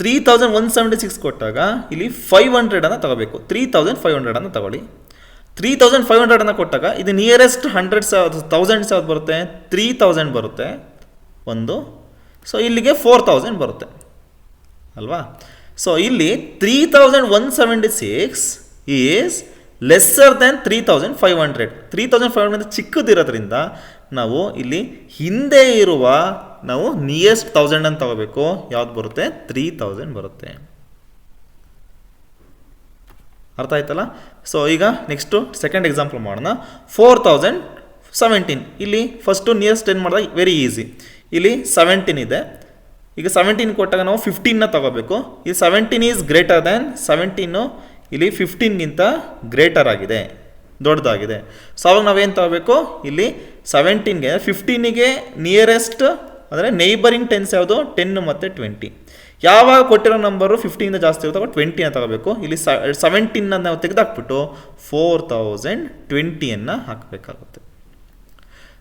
3176 ಕೊಟ್ಟಾಗ ಇಲ್ಲಿ 500 ತಗೋಬೇಕು. 3500 ತಗೊಳ್ಳಿ. 3500 ಕೊಟ್ಟಾಗ ಇದು ನಿಯರೆಸ್ಟ್ 1000 ಯಾವ್ದು ಬರುತ್ತೆ, 3000 ಬರುತ್ತೆ ಒಂದು. ಸೊ ಇಲ್ಲಿಗೆ 4000 ಬರುತ್ತೆ ಅಲ್ವಾ? ಸೊ ಇಲ್ಲಿ 3176 ಈಸ್ ಲೆಸ್ಸರ್ ದೆನ್ 3500. 3500 ಚಿಕ್ಕದಿರೋದ್ರಿಂದ ನಾವು ಇಲ್ಲಿ ಹಿಂದೆ ಇರುವ ನಾವು ನಿಯರೆಸ್ಟ್ 1000 ತಗೋಬೇಕು. ಯಾವ್ದು ಬರುತ್ತೆ, 3000 ಬರುತ್ತೆ. ಅರ್ಥ ಆಯ್ತಲ್ಲ. ಸೊ ಈಗ ನೆಕ್ಸ್ಟು ಸೆಕೆಂಡ್ ಎಕ್ಸಾಂಪಲ್ ಮಾಡೋಣ. 4017. ಇಲ್ಲಿ ಫಸ್ಟು ನಿಯರೆಸ್ಟ್ ಏನು ಮಾಡಿದಾಗ ವೆರಿ ಈಸಿ. ಇಲ್ಲಿ 17 ಇದೆ. ಈಗ 17 ಕೊಟ್ಟಾಗ ನಾವು 15ನ ತಗೋಬೇಕು. ಈ 17 ಈಸ್ ಗ್ರೇಟರ್ ದ್ಯಾನ್ 17 ಇಲ್ಲಿ 15ಗಿಂತ ಗ್ರೇಟರ್ ಆಗಿದೆ, ದೊಡ್ಡದಾಗಿದೆ. ಸೊ ಅವಾಗ ನಾವೇನು ತಗೋಬೇಕು, ಇಲ್ಲಿ 17ಗೆ 15ಗೆ ನಿಯರೆಸ್ಟ್ ಅಂದರೆ ನೈಬರಿಂಗ್ ಟೆನ್ಸ್ ಯಾವುದು, 10 ಮತ್ತು 20. ಯಾವಾಗ ಕೊಟ್ಟಿರೋ ನಂಬರು 15ಗಿಂತ ಜಾಸ್ತಿ ಇರುತ್ತೆ 20ನ ತಗೋಬೇಕು. ಇಲ್ಲಿ 17ನ ನಾವು ತೆಗೆದಾಕ್ಬಿಟ್ಟು 4020 ಹಾಕಬೇಕಾಗುತ್ತೆ.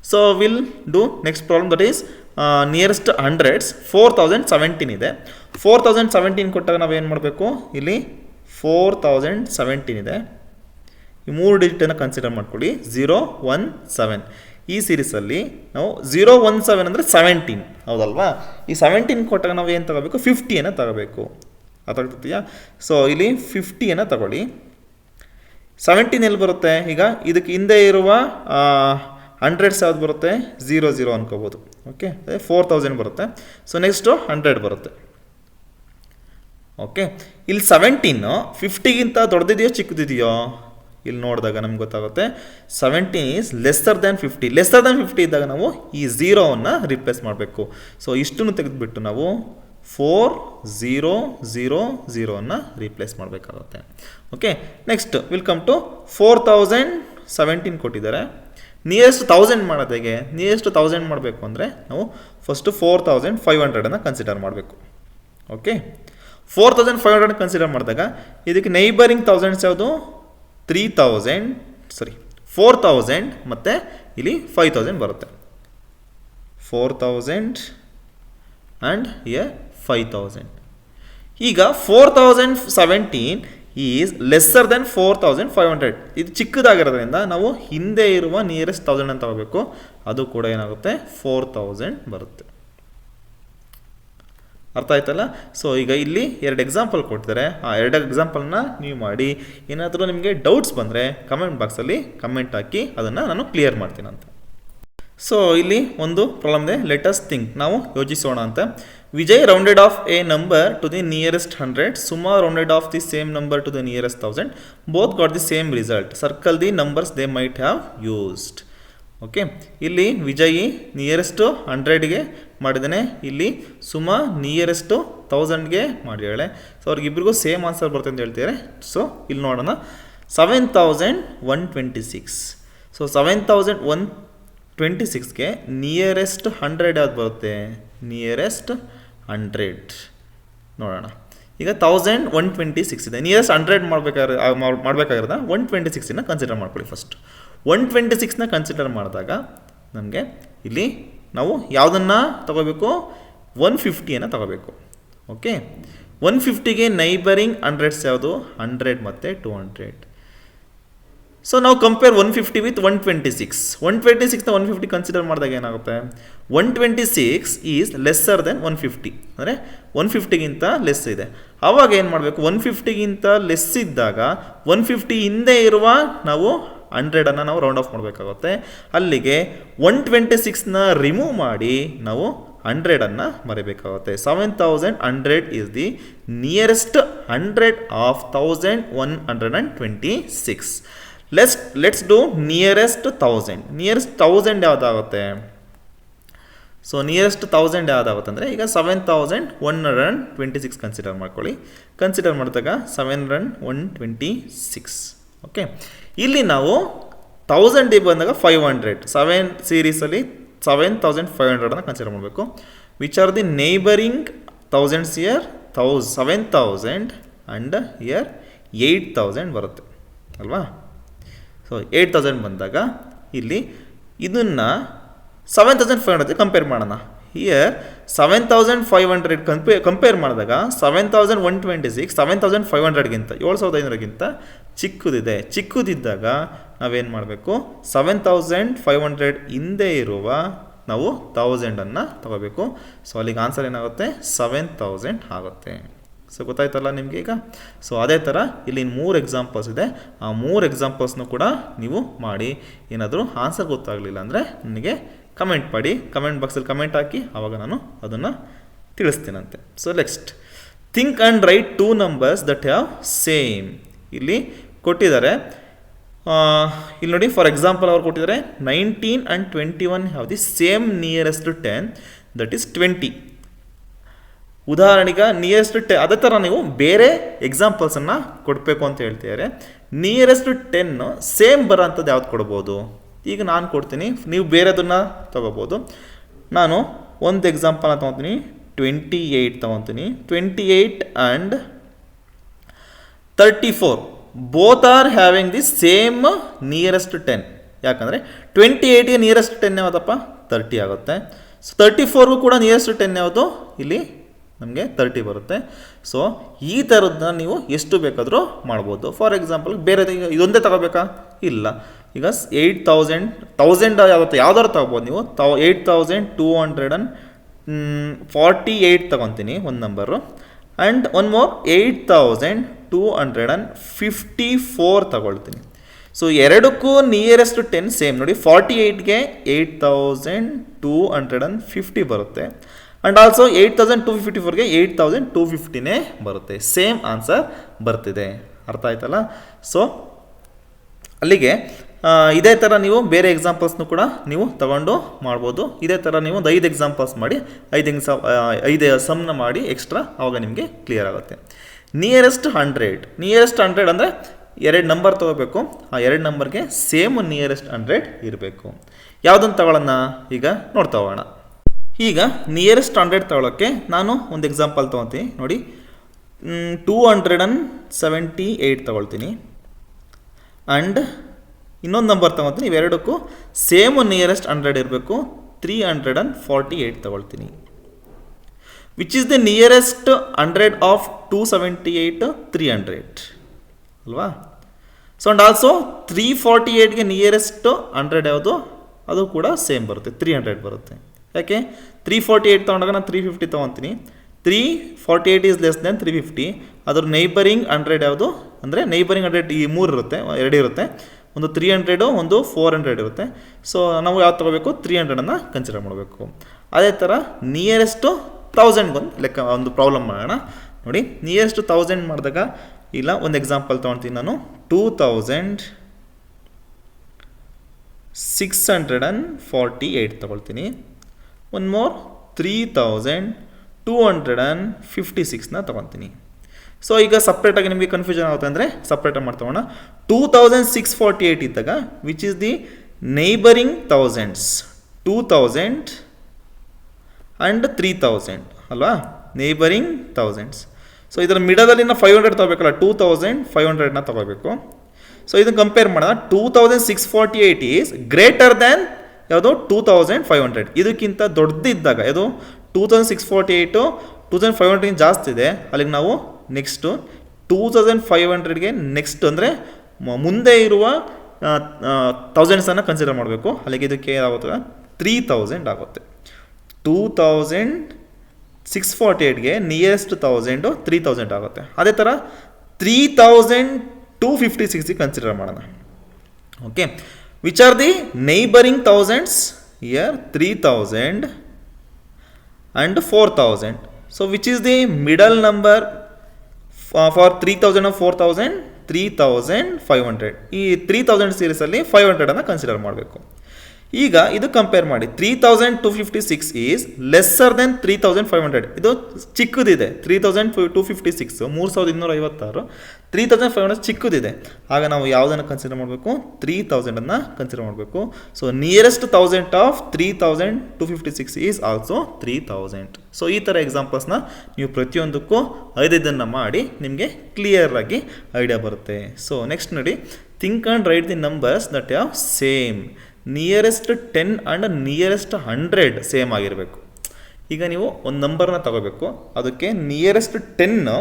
So will do next problem, that is nearest hundreds. 4017 ಇದೆ. 4017 ಕೊಟ್ಟಾಗ ನಾವೇನು ಮಾಡಬೇಕು, ಇಲ್ಲಿ 4017 ಇದೆ. ಈ 3 ಡಿಜಿಟನ್ನು ಕನ್ಸಿಡರ್ ಮಾಡ್ಕೊಳ್ಳಿ. 017 ಈ ಸೀರೀಸಲ್ಲಿ ನಾವು 017 ಅಂದರೆ 17 ಹೌದಲ್ವಾ. ಈ 17 ಕೊಟ್ಟಾಗ ನಾವು ಏನು ತಗೋಬೇಕು, 50 ತಗೋಬೇಕು. ಅರ್ಥಾಗ್ತೀಯಾ. ಸೊ ಇಲ್ಲಿ 50 ತಗೊಳ್ಳಿ. 17 ಎಲ್ಲಿ ಬರುತ್ತೆ, ಈಗ ಇದಕ್ಕೆ ಹಿಂದೆ ಇರುವ ಹಂಡ್ರೆಡ್ಸ್ ಯಾವ್ದು ಬರುತ್ತೆ, 00 ಅನ್ಕೋಬೋದು. ಓಕೆ, ಅದೇ 4000 ಬರುತ್ತೆ. ಸೊ ನೆಕ್ಸ್ಟು 100 ಬರುತ್ತೆ. ಓಕೆ, ಇಲ್ಲಿ 17 50ಗಿಂತ ದೊಡ್ಡದಿದೆಯೋ ಚಿಕ್ಕದಿದೆಯೋ, ಇಲ್ಲಿ ನೋಡಿದಾಗ ನಮ್ಗೆ ಗೊತ್ತಾಗುತ್ತೆ 17 is lesser than 50. Lesser than 50 ಇದ್ದಾಗ ನಾವು ಈ 0ವನ್ನು ರಿಪ್ಲೇಸ್ ಮಾಡಬೇಕು. ಸೊ ಇಷ್ಟನ್ನು ತೆಗೆದುಬಿಟ್ಟು ನಾವು 4000 ರಿಪ್ಲೇಸ್ ಮಾಡಬೇಕಾಗುತ್ತೆ. Okay, next will come to 4017 ಕೊಟ್ಟಿದ್ದಾರೆ. ನಿಯರೆಸ್ಟ್ 1000 ಮಾಡೋದು ಹೇಗೆ, ನಿಯರೆಸ್ಟ್ 1000 ಮಾಡಬೇಕು ಅಂದರೆ ನಾವು ಫಸ್ಟು 4500 ಕನ್ಸಿಡರ್ ಮಾಡಬೇಕು. ಓಕೆ, 4500 ಕನ್ಸಿಡರ್ ಮಾಡಿದಾಗ ಇದಕ್ಕೆ ನೈಬರಿಂಗ್ ಥೌಸಂಡ್ಸ್ ಯಾವುದು, 4000 ಮತ್ತು ಇಲ್ಲಿ 5000 ಬರುತ್ತೆ. 4000 ಆ್ಯಂಡ್ ಇಯರ್ 5000. ಈಗ 4017 ಈಸ್ ಲೆಸ್ಸರ್ ದೆನ್ 4500. ಇದು ಚಿಕ್ಕದಾಗಿರೋದ್ರಿಂದ ನಾವು ಹಿಂದೆ ಇರುವ ನಿಯರೆಸ್ಟ್ 1000 ಅಂತ ತಗೋಬೇಕು. ಅದು ಕೂಡ ಏನಾಗುತ್ತೆ, 4000 ಬರುತ್ತೆ. ಅರ್ಥ ಆಯ್ತಲ್ಲ. ಸೊ ಈಗ ಇಲ್ಲಿ 2 ಎಕ್ಸಾಂಪಲ್ ಕೊಟ್ಟಿದ್ದಾರೆ. ಆ 2 ಎಕ್ಸಾಂಪಲ್ನ ನೀವು ಮಾಡಿ. ಏನಾದರೂ ನಿಮಗೆ ಡೌಟ್ಸ್ ಬಂದರೆ ಕಮೆಂಟ್ ಬಾಕ್ಸಲ್ಲಿ ಕಮೆಂಟ್ ಹಾಕಿ, ಅದನ್ನು ನಾನು ಕ್ಲಿಯರ್ ಮಾಡ್ತೀನಂತ. ಸೊ ಇಲ್ಲಿ ಒಂದು ಪ್ರಾಬ್ಲಮ್ ಇದೆ. ಲೆಟ್ ಅಸ್ ಥಿಂಕ್, ನಾವು ಯೋಚಿಸೋಣ ಅಂತ. Vijay rounded of A number two the nearest 100. Suma rounded of the same number two the nearest 1000. Both got the same result. Circle the numbers they might have used. Okay, ಇಲ್ಲಿ ವಿಜಯ್ ನಿಯರೆಸ್ಟು 100ಗೆ ಮಾಡಿದ್ದಾನೆ, ಇಲ್ಲಿ ಸುಮಾ ನಿಯರೆಸ್ಟು 1000ಗೆ ಮಾಡಿದ್ದಾಳೆ. ಸೊ ಅವ್ರಿಗಿಬ್ರಿಗೂ ಸೇಮ್ ಆನ್ಸರ್ ಬರುತ್ತೆ ಅಂತ ಹೇಳ್ತಿದ್ದಾರೆ. ಸೊ ಇಲ್ಲಿ ನೋಡೋಣ. 7126. ಸೊ 7126ಗೆ ನಿಯರೆಸ್ಟ್ 100 ಯಾವ್ದು ಬರುತ್ತೆ, ನಿಯರೆಸ್ಟ್ 100 ನೋಡೋಣ. ಈಗ 1126 ಇದೆ. ನಿಯರೆಸ್ಟ್ 100 ಮಾಡಬೇಕಾಗಿರೋದ 126ನ ಕನ್ಸಿಡರ್ ಮಾಡ್ಕೊಳ್ಳಿ. ಫಸ್ಟ್ 126ನ ಕನ್ಸಿಡರ್ ಮಾಡಿದಾಗ ನಮಗೆ ಇಲ್ಲಿ ನಾವು ಯಾವುದನ್ನು ತಗೋಬೇಕು, 150 ತಗೋಬೇಕು. ಓಕೆ, 150ಗೆ ನೈಬರಿಂಗ್ ಹಂಡ್ರೆಡ್ಸ್ ಯಾವುದು, 100 ಮತ್ತು 200. ಸೊ ನಾವು ಕಂಪೇರ್ 150 ವಿತ್ 126. 126ನ 150 ಕನ್ಸಿಡರ್ ಮಾಡಿದಾಗ ಏನಾಗುತ್ತೆ, 126 ಈಸ್ ಲೆಸ್ಸರ್ ದೆನ್ 150. ಅಂದರೆ 150ಗಿಂತ ಲೆಸ್ ಇದೆ. ಆವಾಗ ಏನು ಮಾಡಬೇಕು, 150ಗಿಂತ ಲೆಸ್ ಇದ್ದಾಗ 150 ಹಿಂದೆ ಇರುವ ನಾವು 100 ನಾವು ರೌಂಡ್ ಆಫ್ ಮಾಡಬೇಕಾಗುತ್ತೆ. ಅಲ್ಲಿಗೆ 126ನ ರಿಮೂವ್ ಮಾಡಿ ನಾವು 100 ಮರಿಬೇಕಾಗುತ್ತೆ. 7100 is the nearest 100 of 1126. Let's do nearest 1000. Nearest 1000 ಯಾವುದಾಗುತ್ತೆ, ಸೊ ನಿಯರೆಸ್ಟ್ 1000 ಯಾವುದಾಗುತ್ತೆ ಅಂದರೆ ಈಗ 7126 ಕನ್ಸಿಡರ್ ಮಾಡ್ಕೊಳ್ಳಿ. ಕನ್ಸಿಡರ್ ಮಾಡಿದಾಗ 7126. ಓಕೆ, ಇಲ್ಲಿ ನಾವು 1000 ಬಂದಾಗ 500, 7 ಸೀರೀಸಲ್ಲಿ 7500 ಕನ್ಸಿಡರ್ ಮಾಡಬೇಕು. Which are the neighbouring thousands year 7000 and year 8000 ಬರುತ್ತೆ ಅಲ್ವಾ. ಸೊ 8000 ಬಂದಾಗ ಇಲ್ಲಿ ಇದನ್ನು 7500 ಕಂಪೇರ್ ಮಾಡೋಣ. ಹಿಯರ್ 7500 ಕಂಪೇರ್ ಮಾಡಿದಾಗ 7126 7500ಗಿಂತ 7500ಗಿಂತ ಚಿಕ್ಕದಿದೆ. ಚಿಕ್ಕದಿದ್ದಾಗ ನಾವೇನು ಮಾಡಬೇಕು, 7500 ಹಿಂದೆ ಇರುವ ನಾವು 1000 ತಗೋಬೇಕು. ಸೊ ಅಲ್ಲಿಗೆ ಆನ್ಸರ್ ಏನಾಗುತ್ತೆ, 7000 ಆಗುತ್ತೆ. ಸೊ ಗೊತ್ತಾಯ್ತಲ್ಲ ನಿಮಗೆ ಈಗ. ಸೊ ಅದೇ ಥರ ಇಲ್ಲಿ 3 ಎಕ್ಸಾಂಪಲ್ಸ್ ಇದೆ. ಆ 3 ಎಕ್ಸಾಂಪಲ್ಸ್ನು ಕೂಡ ನೀವು ಮಾಡಿ. ಏನಾದರೂ ಆನ್ಸರ್ ಗೊತ್ತಾಗಲಿಲ್ಲ ಅಂದರೆ ನನಗೆ ಕಮೆಂಟ್ ಮಾಡಿ, ಕಮೆಂಟ್ ಬಾಕ್ಸಲ್ಲಿ ಕಮೆಂಟ್ ಹಾಕಿ, ಆವಾಗ ನಾನು ಅದನ್ನು ತಿಳಿಸ್ತೀನಂತೆ. So next, think and write 2 numbers that have same ಇಲ್ಲಿ ಕೊಟ್ಟಿದ್ದಾರೆ. ಇಲ್ಲಿ ನೋಡಿ, ಫಾರ್ ಎಕ್ಸಾಂಪಲ್ ಅವ್ರು ಕೊಟ್ಟಿದ್ದಾರೆ 19 and 21 have the same nearest 10, that is 20. ಉದಾಹರಣೆಗೆ ನಿಯರೆಸ್ಟ್ 10 ಅದೇ ಥರ ನೀವು ಬೇರೆ ಎಕ್ಸಾಂಪಲ್ಸನ್ನು ಕೊಡಬೇಕು ಅಂತ ಹೇಳ್ತಿದ್ದಾರೆ. ನಿಯರೆಸ್ಟ್ 10 ಸೇಮ್ ಬರೋಂಥದ್ದು ಯಾವ್ದು ಕೊಡ್ಬೋದು? ಈಗ ನಾನು ಕೊಡ್ತೀನಿ, ನೀವು ಬೇರೆದನ್ನು ತೊಗೋಬೋದು. ನಾನು ಒಂದು ಎಕ್ಸಾಂಪಲ್ನ ತೊಗೊತೀನಿ, 28 ತೊಗೊತೀನಿ. 28 and 34 both are having the same nearest 10. ಯಾಕಂದರೆ 28ಗೆ ನಿಯರೆಸ್ಟ್ 10 ಯಾವುದಪ್ಪ? 30 ಆಗುತ್ತೆ. ಸೊ 34ಗೂ ಕೂಡ ನಿಯರೆಸ್ಟ್ 10 ಯಾವುದು? ಇಲ್ಲಿ ನಮಗೆ 30 ಬರುತ್ತೆ. ಸೊ ಈ ಥರದ್ದನ್ನ ನೀವು ಎಷ್ಟು ಬೇಕಾದರೂ ಮಾಡ್ಬೋದು. ಫಾರ್ ಎಕ್ಸಾಂಪಲ್ ಬೇರೆ ಇದೊಂದೇ ತಗೋಬೇಕಾ? ಇಲ್ಲ. ಈಗ 1000 ಯಾವ್ದಾದ್ರು ತಗೋಬೋದು ನೀವು. 8248 ತಗೊತೀನಿ ಒಂದು ನಂಬರು. ಆ್ಯಂಡ್ ಒನ್ ಮೋರ್ 8254 ತಗೊಳ್ತೀನಿ. ಸೊ ಎರಡಕ್ಕೂ ನಿಯರೆಸ್ಟ್ 10 ಸೇಮ್. ನೋಡಿ, 48ಗೆ 8250 ಬರುತ್ತೆ. ಆ್ಯಂಡ್ ಆಲ್ಸೋ 8254ಗೆ 8250ನೇ ಬರುತ್ತೆ. ಸೇಮ್ ಆನ್ಸರ್ ಬರ್ತಿದೆ. ಅರ್ಥ ಆಯ್ತಲ್ಲ? ಸೊ ಅಲ್ಲಿಗೆ ಇದೇ ಥರ ನೀವು ಬೇರೆ ಎಕ್ಸಾಂಪಲ್ಸ್ನು ಕೂಡ ನೀವು ತಗೊಂಡು ಮಾಡ್ಬೋದು. ಇದೇ ಥರ ನೀವು ಒಂದು 5 ಎಕ್ಸಾಂಪಲ್ಸ್ ಮಾಡಿ 5 ಸಮ್ನ ಮಾಡಿ ಎಕ್ಸ್ಟ್ರಾ, ಆವಾಗ ನಿಮಗೆ ಕ್ಲಿಯರ್ ಆಗುತ್ತೆ. ನಿಯರೆಸ್ಟ್ 100 ಅಂದರೆ 2 ನಂಬರ್ ತೊಗೋಬೇಕು. ಆ 2 ನಂಬರ್ಗೆ ಸೇಮ್ ನಿಯರೆಸ್ಟ್ 100 ಇರಬೇಕು. ಯಾವುದನ್ನು ತಗೊಳ್ಳೋಣ ಈಗ ನೋಡ್ತಾ ಹೋಗೋಣ. ಈಗ ನಿಯರೆಸ್ಟ್ 100 ತಗೊಳ್ಳೋಕ್ಕೆ ನಾನು ಒಂದು ಎಕ್ಸಾಂಪಲ್ ತೊಗೊತೀನಿ. ನೋಡಿ, 278 ತಗೊಳ್ತೀನಿ. ಆ್ಯಂಡ್ ಇನ್ನೊಂದು ನಂಬರ್ ತೊಗೊತೀನಿ. ಇವೆರಡಕ್ಕೂ ಸೇಮ್ ನಿಯರೆಸ್ಟ್ 100 ಇರಬೇಕು. 348 ತಗೊಳ್ತೀನಿ. Which is the nearest 100 of 278? 300 ಅಲ್ವಾ? ಸೊ ಆ್ಯಂಡ್ ಆಲ್ಸೋ 348ಗೆ ನಿಯರೆಸ್ಟ್ 100 ಯಾವುದು? ಅದು ಕೂಡ ಸೇಮ್ ಬರುತ್ತೆ, 300 ಬರುತ್ತೆ. ಯಾಕೆ? 348 ತೊಗೊಂಡಾಗ ನಾನು 350 ತೊಗೊತೀನಿ. 348 ಈಸ್ ಲೆಸ್ ದೆನ್ 350. ಅದ್ರ ನೈಬರಿಂಗ್ 100 ಯಾವುದು ಅಂದರೆ ನೈಬರಿಂಗ್ 100 ಈ 3 ಇರುತ್ತೆ, 2 ಇರುತ್ತೆ. ಒಂದು 300, ಒಂದು 400 ಇರುತ್ತೆ. ಸೊ ನಾವು ಯಾವ್ದು ತೊಗೋಬೇಕು? 300ಅನ್ನು ಕನ್ಸಿಡರ್ ಮಾಡಬೇಕು. ಅದೇ ಥರ ನಿಯರೆಸ್ಟು 1000ಗೊಂದು ಲೆಕ್ಕ ಒಂದು ಪ್ರಾಬ್ಲಮ್ ಮಾಡೋಣ. ನೋಡಿ, ನಿಯರೆಸ್ಟ್ 1000 ಮಾಡಿದಾಗ ಇಲ್ಲ ಒಂದು ಎಕ್ಸಾಂಪಲ್ ತೊಗೊಳ್ತೀನಿ ನಾನು. 2648 ತೊಗೊಳ್ತೀನಿ. ಒನ್ ಮೋರ್ 3256ನ ತೊಗೊತೀನಿ. ಸೊ ಈಗ ಸಪ್ರೇಟಾಗಿ ನಿಮಗೆ ಕನ್ಫ್ಯೂಷನ್ ಆಗುತ್ತೆ ಅಂದರೆ ಸಪ್ರೇಟಾಗಿ ಮಾಡ್ತೋಣ. 2648 ಇದ್ದಾಗ which is the neighbouring thousands? 2000 and 3000 ಅಲ್ವಾ? Neighbouring thousands. ಸೊ ಇದರ ಮಿಡಲಲ್ಲಿನ 500 ತೊಗೋಬೇಕಲ್ಲ, 2500ನ ತೊಗೋಬೇಕು. ಸೊ ಇದನ್ನು ಕಂಪೇರ್ ಮಾಡೋಣ. 2648 ಈಸ್ ಗ್ರೇಟರ್ ದ್ಯಾನ್ ಯಾವುದು? 2500. ಇದಕ್ಕಿಂತ ದೊಡ್ಡದಿದ್ದಾಗ ಯಾವುದು? 2648 2500 ಜಾಸ್ತಿ ಇದೆ. ಅಲ್ಲಿಗೆ ನಾವು ನೆಕ್ಸ್ಟು 2500ಗೆ ನೆಕ್ಸ್ಟ್ ಅಂದರೆ ಮುಂದೆ ಇರುವ ಥೌಸಂಡ್ಸನ್ನು ಕನ್ಸಿಡರ್ ಮಾಡಬೇಕು. ಅಲ್ಲಿಗೆ ಇದಕ್ಕೆ ಏನಾಗುತ್ತೆ? 3000 ಆಗುತ್ತೆ. 2648ಗೆ ನಿಯರೆಸ್ಟ್ 1000 3000 ಆಗುತ್ತೆ. ಅದೇ ಥರ 3256ಗೆ ಕನ್ಸಿಡರ್ ಮಾಡೋಣ. Okay, which are the neighbouring thousands? Year 3000 and 4000. So which is the middle number for 3000 and 4000? 3500. ಈ 3000 ಸೀರೀಸಲ್ಲಿ 500ಅನ್ನು ಕನ್ಸಿಡರ್ ಮಾಡಬೇಕು. ಈಗ ಇದು ಕಂಪೇರ್ ಮಾಡಿ. 3256 ಈಸ್ ಲೆಸ್ಸರ್ ದೆನ್ 3500. ಇದು ಚಿಕ್ಕದಿದೆ. 3256 3256 3500 ಚಿಕ್ಕದಿದೆ. ಆಗ ನಾವು ಯಾವುದನ್ನು ಕನ್ಸಿಡರ್ ಮಾಡಬೇಕು? 3000ಅನ್ನು ಕನ್ಸಿಡರ್ ಮಾಡಬೇಕು. So nearest 1000 of 3256 is also 3000. So ಈ ಥರ ಎಕ್ಸಾಂಪಲ್ಸ್ನ ನೀವು ಪ್ರತಿಯೊಂದಕ್ಕೂ 5 ಮಾಡಿ ನಿಮಗೆ ಕ್ಲಿಯರ್ ಆಗಿ ಐಡಿಯಾ ಬರುತ್ತೆ. ಸೊ ನೆಕ್ಸ್ಟ್ ನೋಡಿ, think and right the numbers that have same. Nearest 10 and nearest 100 same ಆಗಿರಬೇಕು. ಈಗ ನೀವು ಒಂದು ನಂಬರ್ನ ತಗೋಬೇಕು, ಅದಕ್ಕೆ ನಿಯರೆಸ್ಟ್ 10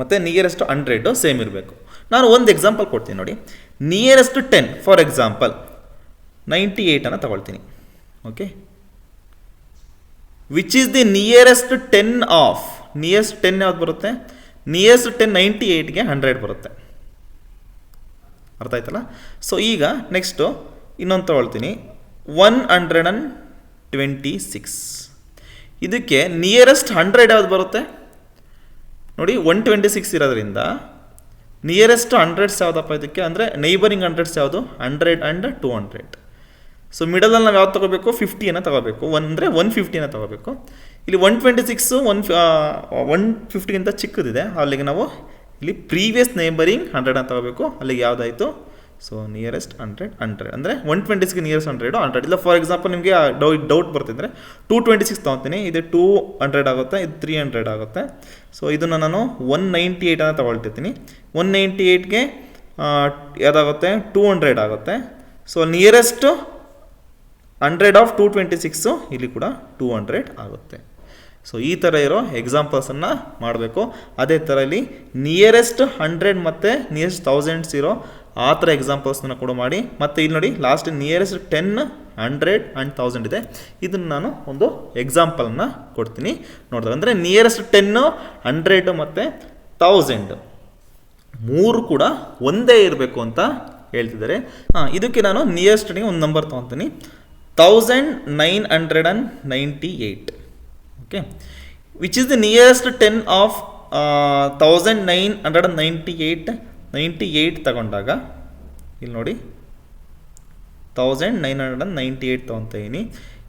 ಮತ್ತು ನಿಯರೆಸ್ಟ್ 100 ಸೇಮ್ ಇರಬೇಕು. ನಾನು ಒಂದು ಎಕ್ಸಾಂಪಲ್ ಕೊಡ್ತೀನಿ ನೋಡಿ. ನಿಯರೆಸ್ಟ್ 10 ಫಾರ್ ಎಕ್ಸಾಂಪಲ್ 98ಅನ್ನು ತಗೊಳ್ತೀನಿ. Okay, which is the nearest 10 of? Nearest 10 ಯಾವ್ದು ಬರುತ್ತೆ? ನಿಯರೆಸ್ಟ್ 10 98ಗೆ 100 ಬರುತ್ತೆ. ಅರ್ಥ ಆಯ್ತಲ್ಲ? ಸೊ ಈಗ ನೆಕ್ಸ್ಟು ಇನ್ನೊಂದು ತಗೊಳ್ತೀನಿ, 126. ಇದಕ್ಕೆ ನಿಯರೆಸ್ಟ್ 100 ಯಾವ್ದು ಬರುತ್ತೆ ನೋಡಿ? 126 ಇರೋದ್ರಿಂದ ನಿಯರೆಸ್ಟ್ ಹಂಡ್ರೆಡ್ಸ್ ಯಾವುದಪ್ಪ ಇದಕ್ಕೆ ಅಂದರೆ ನೈಬರಿಂಗ್ ಹಂಡ್ರೆಡ್ಸ್ ಯಾವುದು 100 ಆ್ಯಂಡ್ 200. ಸೊ ಮಿಡಲಲ್ಲಿ ನಾವು ಯಾವ್ದು ತೊಗೋಬೇಕು 50ಯನ್ನು ತೊಗೋಬೇಕು, ಅಂದರೆ 150ಯನ್ನು ತೊಗೋಬೇಕು. ಇಲ್ಲಿ 126 150ಗಿಂತ ಚಿಕ್ಕದಿದೆ, ಅಲ್ಲಿಗೆ ನಾವು ಇಲ್ಲಿ ಪ್ರೀವಿಯಸ್ ನೈಬರಿಂಗ್ 100 ಅಂತ ತೊಗೋಬೇಕು. ಅಲ್ಲಿಗೆ ಯಾವುದಾಯಿತು? ಸೊ ನಿಯರೆಸ್ಟ್ 100 ಅಂದರೆ 126ಗೆ ನಿಯರೆಸ್ಟ್ 100 ಇಲ್ಲ. ಫಾರ್ ಎಕ್ಸಾಂಪಲ್ ನಿಮಗೆ ಡೌಟ್ ಬರ್ತಿದ್ರೆ 226 ತೊಗೊತೀನಿ, ಇದು 200 ಆಗುತ್ತೆ, ಇದು 300 ಆಗುತ್ತೆ. ಸೊ ಇದನ್ನು ನಾನು 198 ಅಂತ ತೊಗೊಳ್ತಿರ್ತೀನಿ. 198ಗೆ ಯಾವುದಾಗುತ್ತೆ? 200 ಆಗುತ್ತೆ. ಸೊ ನಿಯರೆಸ್ಟ್ 100 ಆಫ್ 226 ಇಲ್ಲಿ ಕೂಡ 200 ಆಗುತ್ತೆ. ಸೊ ಈ ಥರ ಇರೋ ಎಕ್ಸಾಂಪಲ್ಸನ್ನು ಮಾಡಬೇಕು. ಅದೇ ಥರ ಇಲ್ಲಿ ನಿಯರೆಸ್ಟ್ 100 ಮತ್ತು ನಿಯರೆಸ್ಟ್ 1000 ಇರೋ ಆ ಥರ ಎಕ್ಸಾಂಪಲ್ಸ್ನ ಕೂಡ ಮಾಡಿ. ಮತ್ತು ಇಲ್ಲಿ ನೋಡಿ ಲಾಸ್ಟ್ ನಿಯರೆಸ್ಟ್ 10, 100 ಆ್ಯಂಡ್ 1000 ಇದೆ. ಇದನ್ನು ನಾನು ಒಂದು ಎಕ್ಸಾಂಪಲ್ನ ಕೊಡ್ತೀನಿ ನೋಡಿದ್ರೆ. ಅಂದರೆ ನಿಯರೆಸ್ಟ್ 10, 100 ಮತ್ತು 1000 ಮೂರು ಕೂಡ ಒಂದೇ ಇರಬೇಕು ಅಂತ ಹೇಳ್ತಿದ್ದಾರೆ. ಇದಕ್ಕೆ ನಾನು ನಿಯರೆಸ್ಟ್ಗೆ ಒಂದು ನಂಬರ್ ತೊಗೊತೀನಿ, 1998. Okay, which is the nearest 10 of 1998 ತಗೊಂಡಾಗ ಇಲ್ಲಿ ನೋಡಿ 1998 ತೊಗೊತೀನಿ.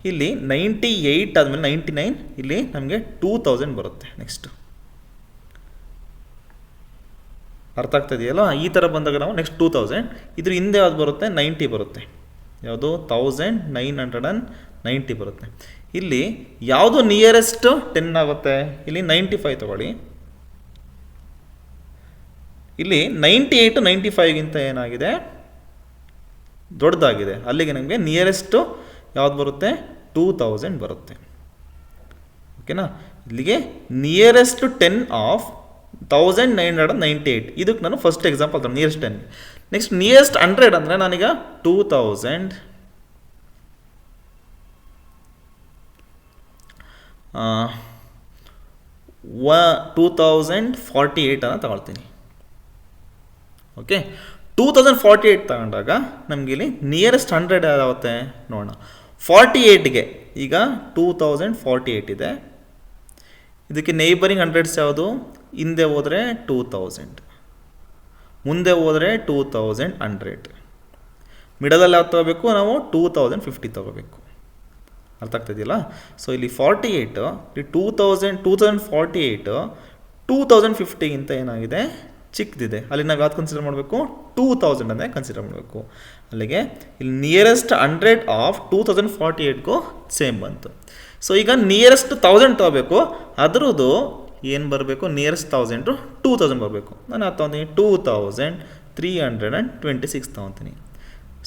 ಇಲ್ಲಿ 98 ಆದಮೇಲೆ 99, ಇಲ್ಲಿ ನಮಗೆ 2000 ಬರುತ್ತೆ. ನೆಕ್ಸ್ಟ್ ಅರ್ಥ ಆಗ್ತಾ ಇದೆಯಲ್ಲ? ಈ ಥರ ಬಂದಾಗ ನಾವು ನೆಕ್ಸ್ಟ್ 2000, ಇದ್ರ ಹಿಂದೆ ಯಾವ್ದು ಬರುತ್ತೆ? 90 ಬರುತ್ತೆ. ಯಾವುದು? 1990 ಬರುತ್ತೆ. ಇಲ್ಲಿ ಯಾವುದು ನಿಯರೆಸ್ಟ್ 10 ಆಗುತ್ತೆ? ಇಲ್ಲಿ 95 ತಗೊಳ್ಳಿ. ಇಲ್ಲಿ 98 95ಗಿಂತ ಏನಾಗಿದೆ? ದೊಡ್ಡದಾಗಿದೆ. ಅಲ್ಲಿಗೆ ನಮಗೆ ನಿಯರೆಸ್ಟು ಯಾವ್ದು ಬರುತ್ತೆ? 2000 ಬರುತ್ತೆ. ಓಕೆನಾ? ಇಲ್ಲಿಗೆ ನಿಯರೆಸ್ಟ್ 10 ಆಫ್ 1998. ಇದಕ್ಕೆ ನಾನು ಫಸ್ಟ್ ಎಕ್ಸಾಂಪಲ್ ತಗೊಂಡು ನಿಯರೆಸ್ಟ್ 10. ನೆಕ್ಸ್ಟ್ ನಿಯರೆಸ್ಟ್ 100 ಅಂದರೆ ನಾನೀಗ 2048 ಅನ್ನು ತಗೊಳ್ತೀನಿ. ಓಕೆ, 2048 ತಗೊಂಡಾಗ ನಮಗೆ ಇಲ್ಲಿ ನಿಯರೆಸ್ಟ್ 100 ಯಾವಾಗುತ್ತೆ ನೋಡೋಣ. 48ಗೆ ಈಗ 2048 ಇದೆ. ಇದಕ್ಕೆ ನೈಬರಿಂಗ್ 100s ಯಾವುದು? ಹಿಂದೆ ಹೋದರೆ 2000, ಮುಂದೆ ಹೋದರೆ 2100. ಮಿಡಲಲ್ಲಿ ಯಾವ್ದು ತೊಗೋಬೇಕು? ನಾವು 2050 ತೊಗೋಬೇಕು. ಅರ್ಥ ಆಗ್ತಾಯಿದೆಯಲ್ಲ? ಸೊ ಇಲ್ಲಿ 48, 2048 2050ಗಿಂತ ಏನಾಗಿದೆ? ಚಿಕ್ಕದಿದೆ. ಅಲ್ಲಿ ನಾವು ಯಾವ್ದು ಕನ್ಸಿಡರ್ ಮಾಡಬೇಕು? 2000 ಅನ್ನೇ ಕನ್ಸಿಡರ್ ಮಾಡಬೇಕು. ಅಲ್ಲಿಗೆ ಇಲ್ಲಿ ನಿಯರೆಸ್ಟ್ 100 ಆಫ್ 2048ಗೂ ಸೇಮ್ ಬಂತು. ಸೊ ಈಗ ನಿಯರೆಸ್ಟ್ 1000 ತೊಗೋಬೇಕು, ಅದರದ್ದು ಏನು ಬರಬೇಕು? ನಿಯರೆಸ್ಟ್ 1000 2000 ಬರಬೇಕು. ನಾನು ಅದು ತೊಗೊತೀನಿ 2326 ತೊಗೊತೀನಿ.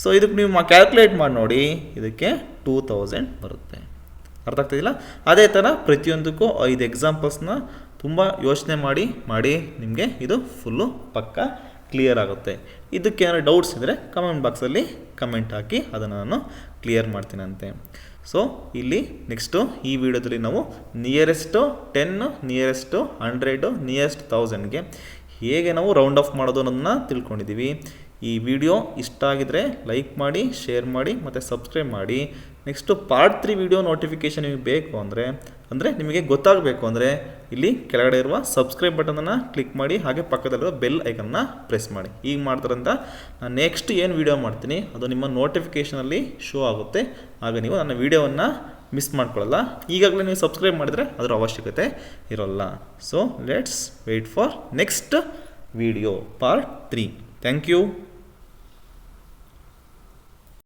ಸೊ ಇದಕ್ಕೆ ನೀವು ಕ್ಯಾಲ್ಕುಲೇಟ್ ಮಾಡಿ ನೋಡಿ, ಇದಕ್ಕೆ 2000 ಬರುತ್ತೆ. ಅರ್ಥ ಆಗ್ತಾಯಿಲ್ಲ? ಅದೇ ಥರ ಪ್ರತಿಯೊಂದಕ್ಕೂ 5 ಎಕ್ಸಾಂಪಲ್ಸ್ನ ತುಂಬ ಯೋಚನೆ ಮಾಡಿ ನಿಮಗೆ ಇದು ಫುಲ್ಲು ಪಕ್ಕ ಕ್ಲಿಯರ್ ಆಗುತ್ತೆ. ಇದಕ್ಕೆ ಏನಾದ್ರು ಡೌಟ್ಸ್ ಇದ್ದರೆ ಕಮೆಂಟ್ ಬಾಕ್ಸಲ್ಲಿ ಕಮೆಂಟ್ ಹಾಕಿ ಅದನ್ನು ನಾನು ಕ್ಲಿಯರ್ ಮಾಡ್ತೀನಂತೆ. ಸೊ ಇಲ್ಲಿ ನೆಕ್ಸ್ಟು ಈ ವಿಡಿಯೋದಲ್ಲಿ ನಾವು ನಿಯರೆಸ್ಟು 10, ನಿಯರೆಸ್ಟು 100, ನಿಯರೆಸ್ಟ್ 1000ಗೆ ಹೇಗೆ ನಾವು ರೌಂಡ್ ಆಫ್ ಮಾಡೋದು ಅನ್ನೋದನ್ನ ತಿಳ್ಕೊಂಡಿದ್ದೀವಿ. ಈ ವಿಡಿಯೋ ಇಷ್ಟ ಆಗಿದರೆ ಲೈಕ್ ಮಾಡಿ, ಶೇರ್ ಮಾಡಿ ಮತ್ತು ಸಬ್ಸ್ಕ್ರೈಬ್ ಮಾಡಿ. ನೆಕ್ಸ್ಟು ಪಾರ್ಟ್ 3 ವಿಡಿಯೋ ನೋಟಿಫಿಕೇಷನ್ ನಿಮಗೆ ಬೇಕು ಅಂದರೆ ನಿಮಗೆ ಗೊತ್ತಾಗಬೇಕು ಅಂದರೆ ಇಲ್ಲಿ ಕೆಳಗಡೆ ಇರುವ ಸಬ್ಸ್ಕ್ರೈಬ್ ಬಟನನ್ನು ಕ್ಲಿಕ್ ಮಾಡಿ, ಹಾಗೆ ಪಕ್ಕದಲ್ಲಿರುವ ಬೆಲ್ ಐಕನ್ನ ಪ್ರೆಸ್ ಮಾಡಿ. ಈಗ ಮಾಡ್ತಾರಂತ ನಾನು ನೆಕ್ಸ್ಟ್ ಏನು ವಿಡಿಯೋ ಮಾಡ್ತೀನಿ ಅದು ನಿಮ್ಮ ನೋಟಿಫಿಕೇಷನಲ್ಲಿ ಶೋ ಆಗುತ್ತೆ. ಆಗ ನೀವು ನನ್ನ ವಿಡಿಯೋವನ್ನು ಮಿಸ್ ಮಾಡ್ಕೊಳ್ಳಲ್ಲ. ಈಗಾಗಲೇ ನೀವು ಸಬ್ಸ್ಕ್ರೈಬ್ ಮಾಡಿದರೆ ಅದರ ಅವಶ್ಯಕತೆ ಇರೋಲ್ಲ. So let's wait for next video part 3. Thank you.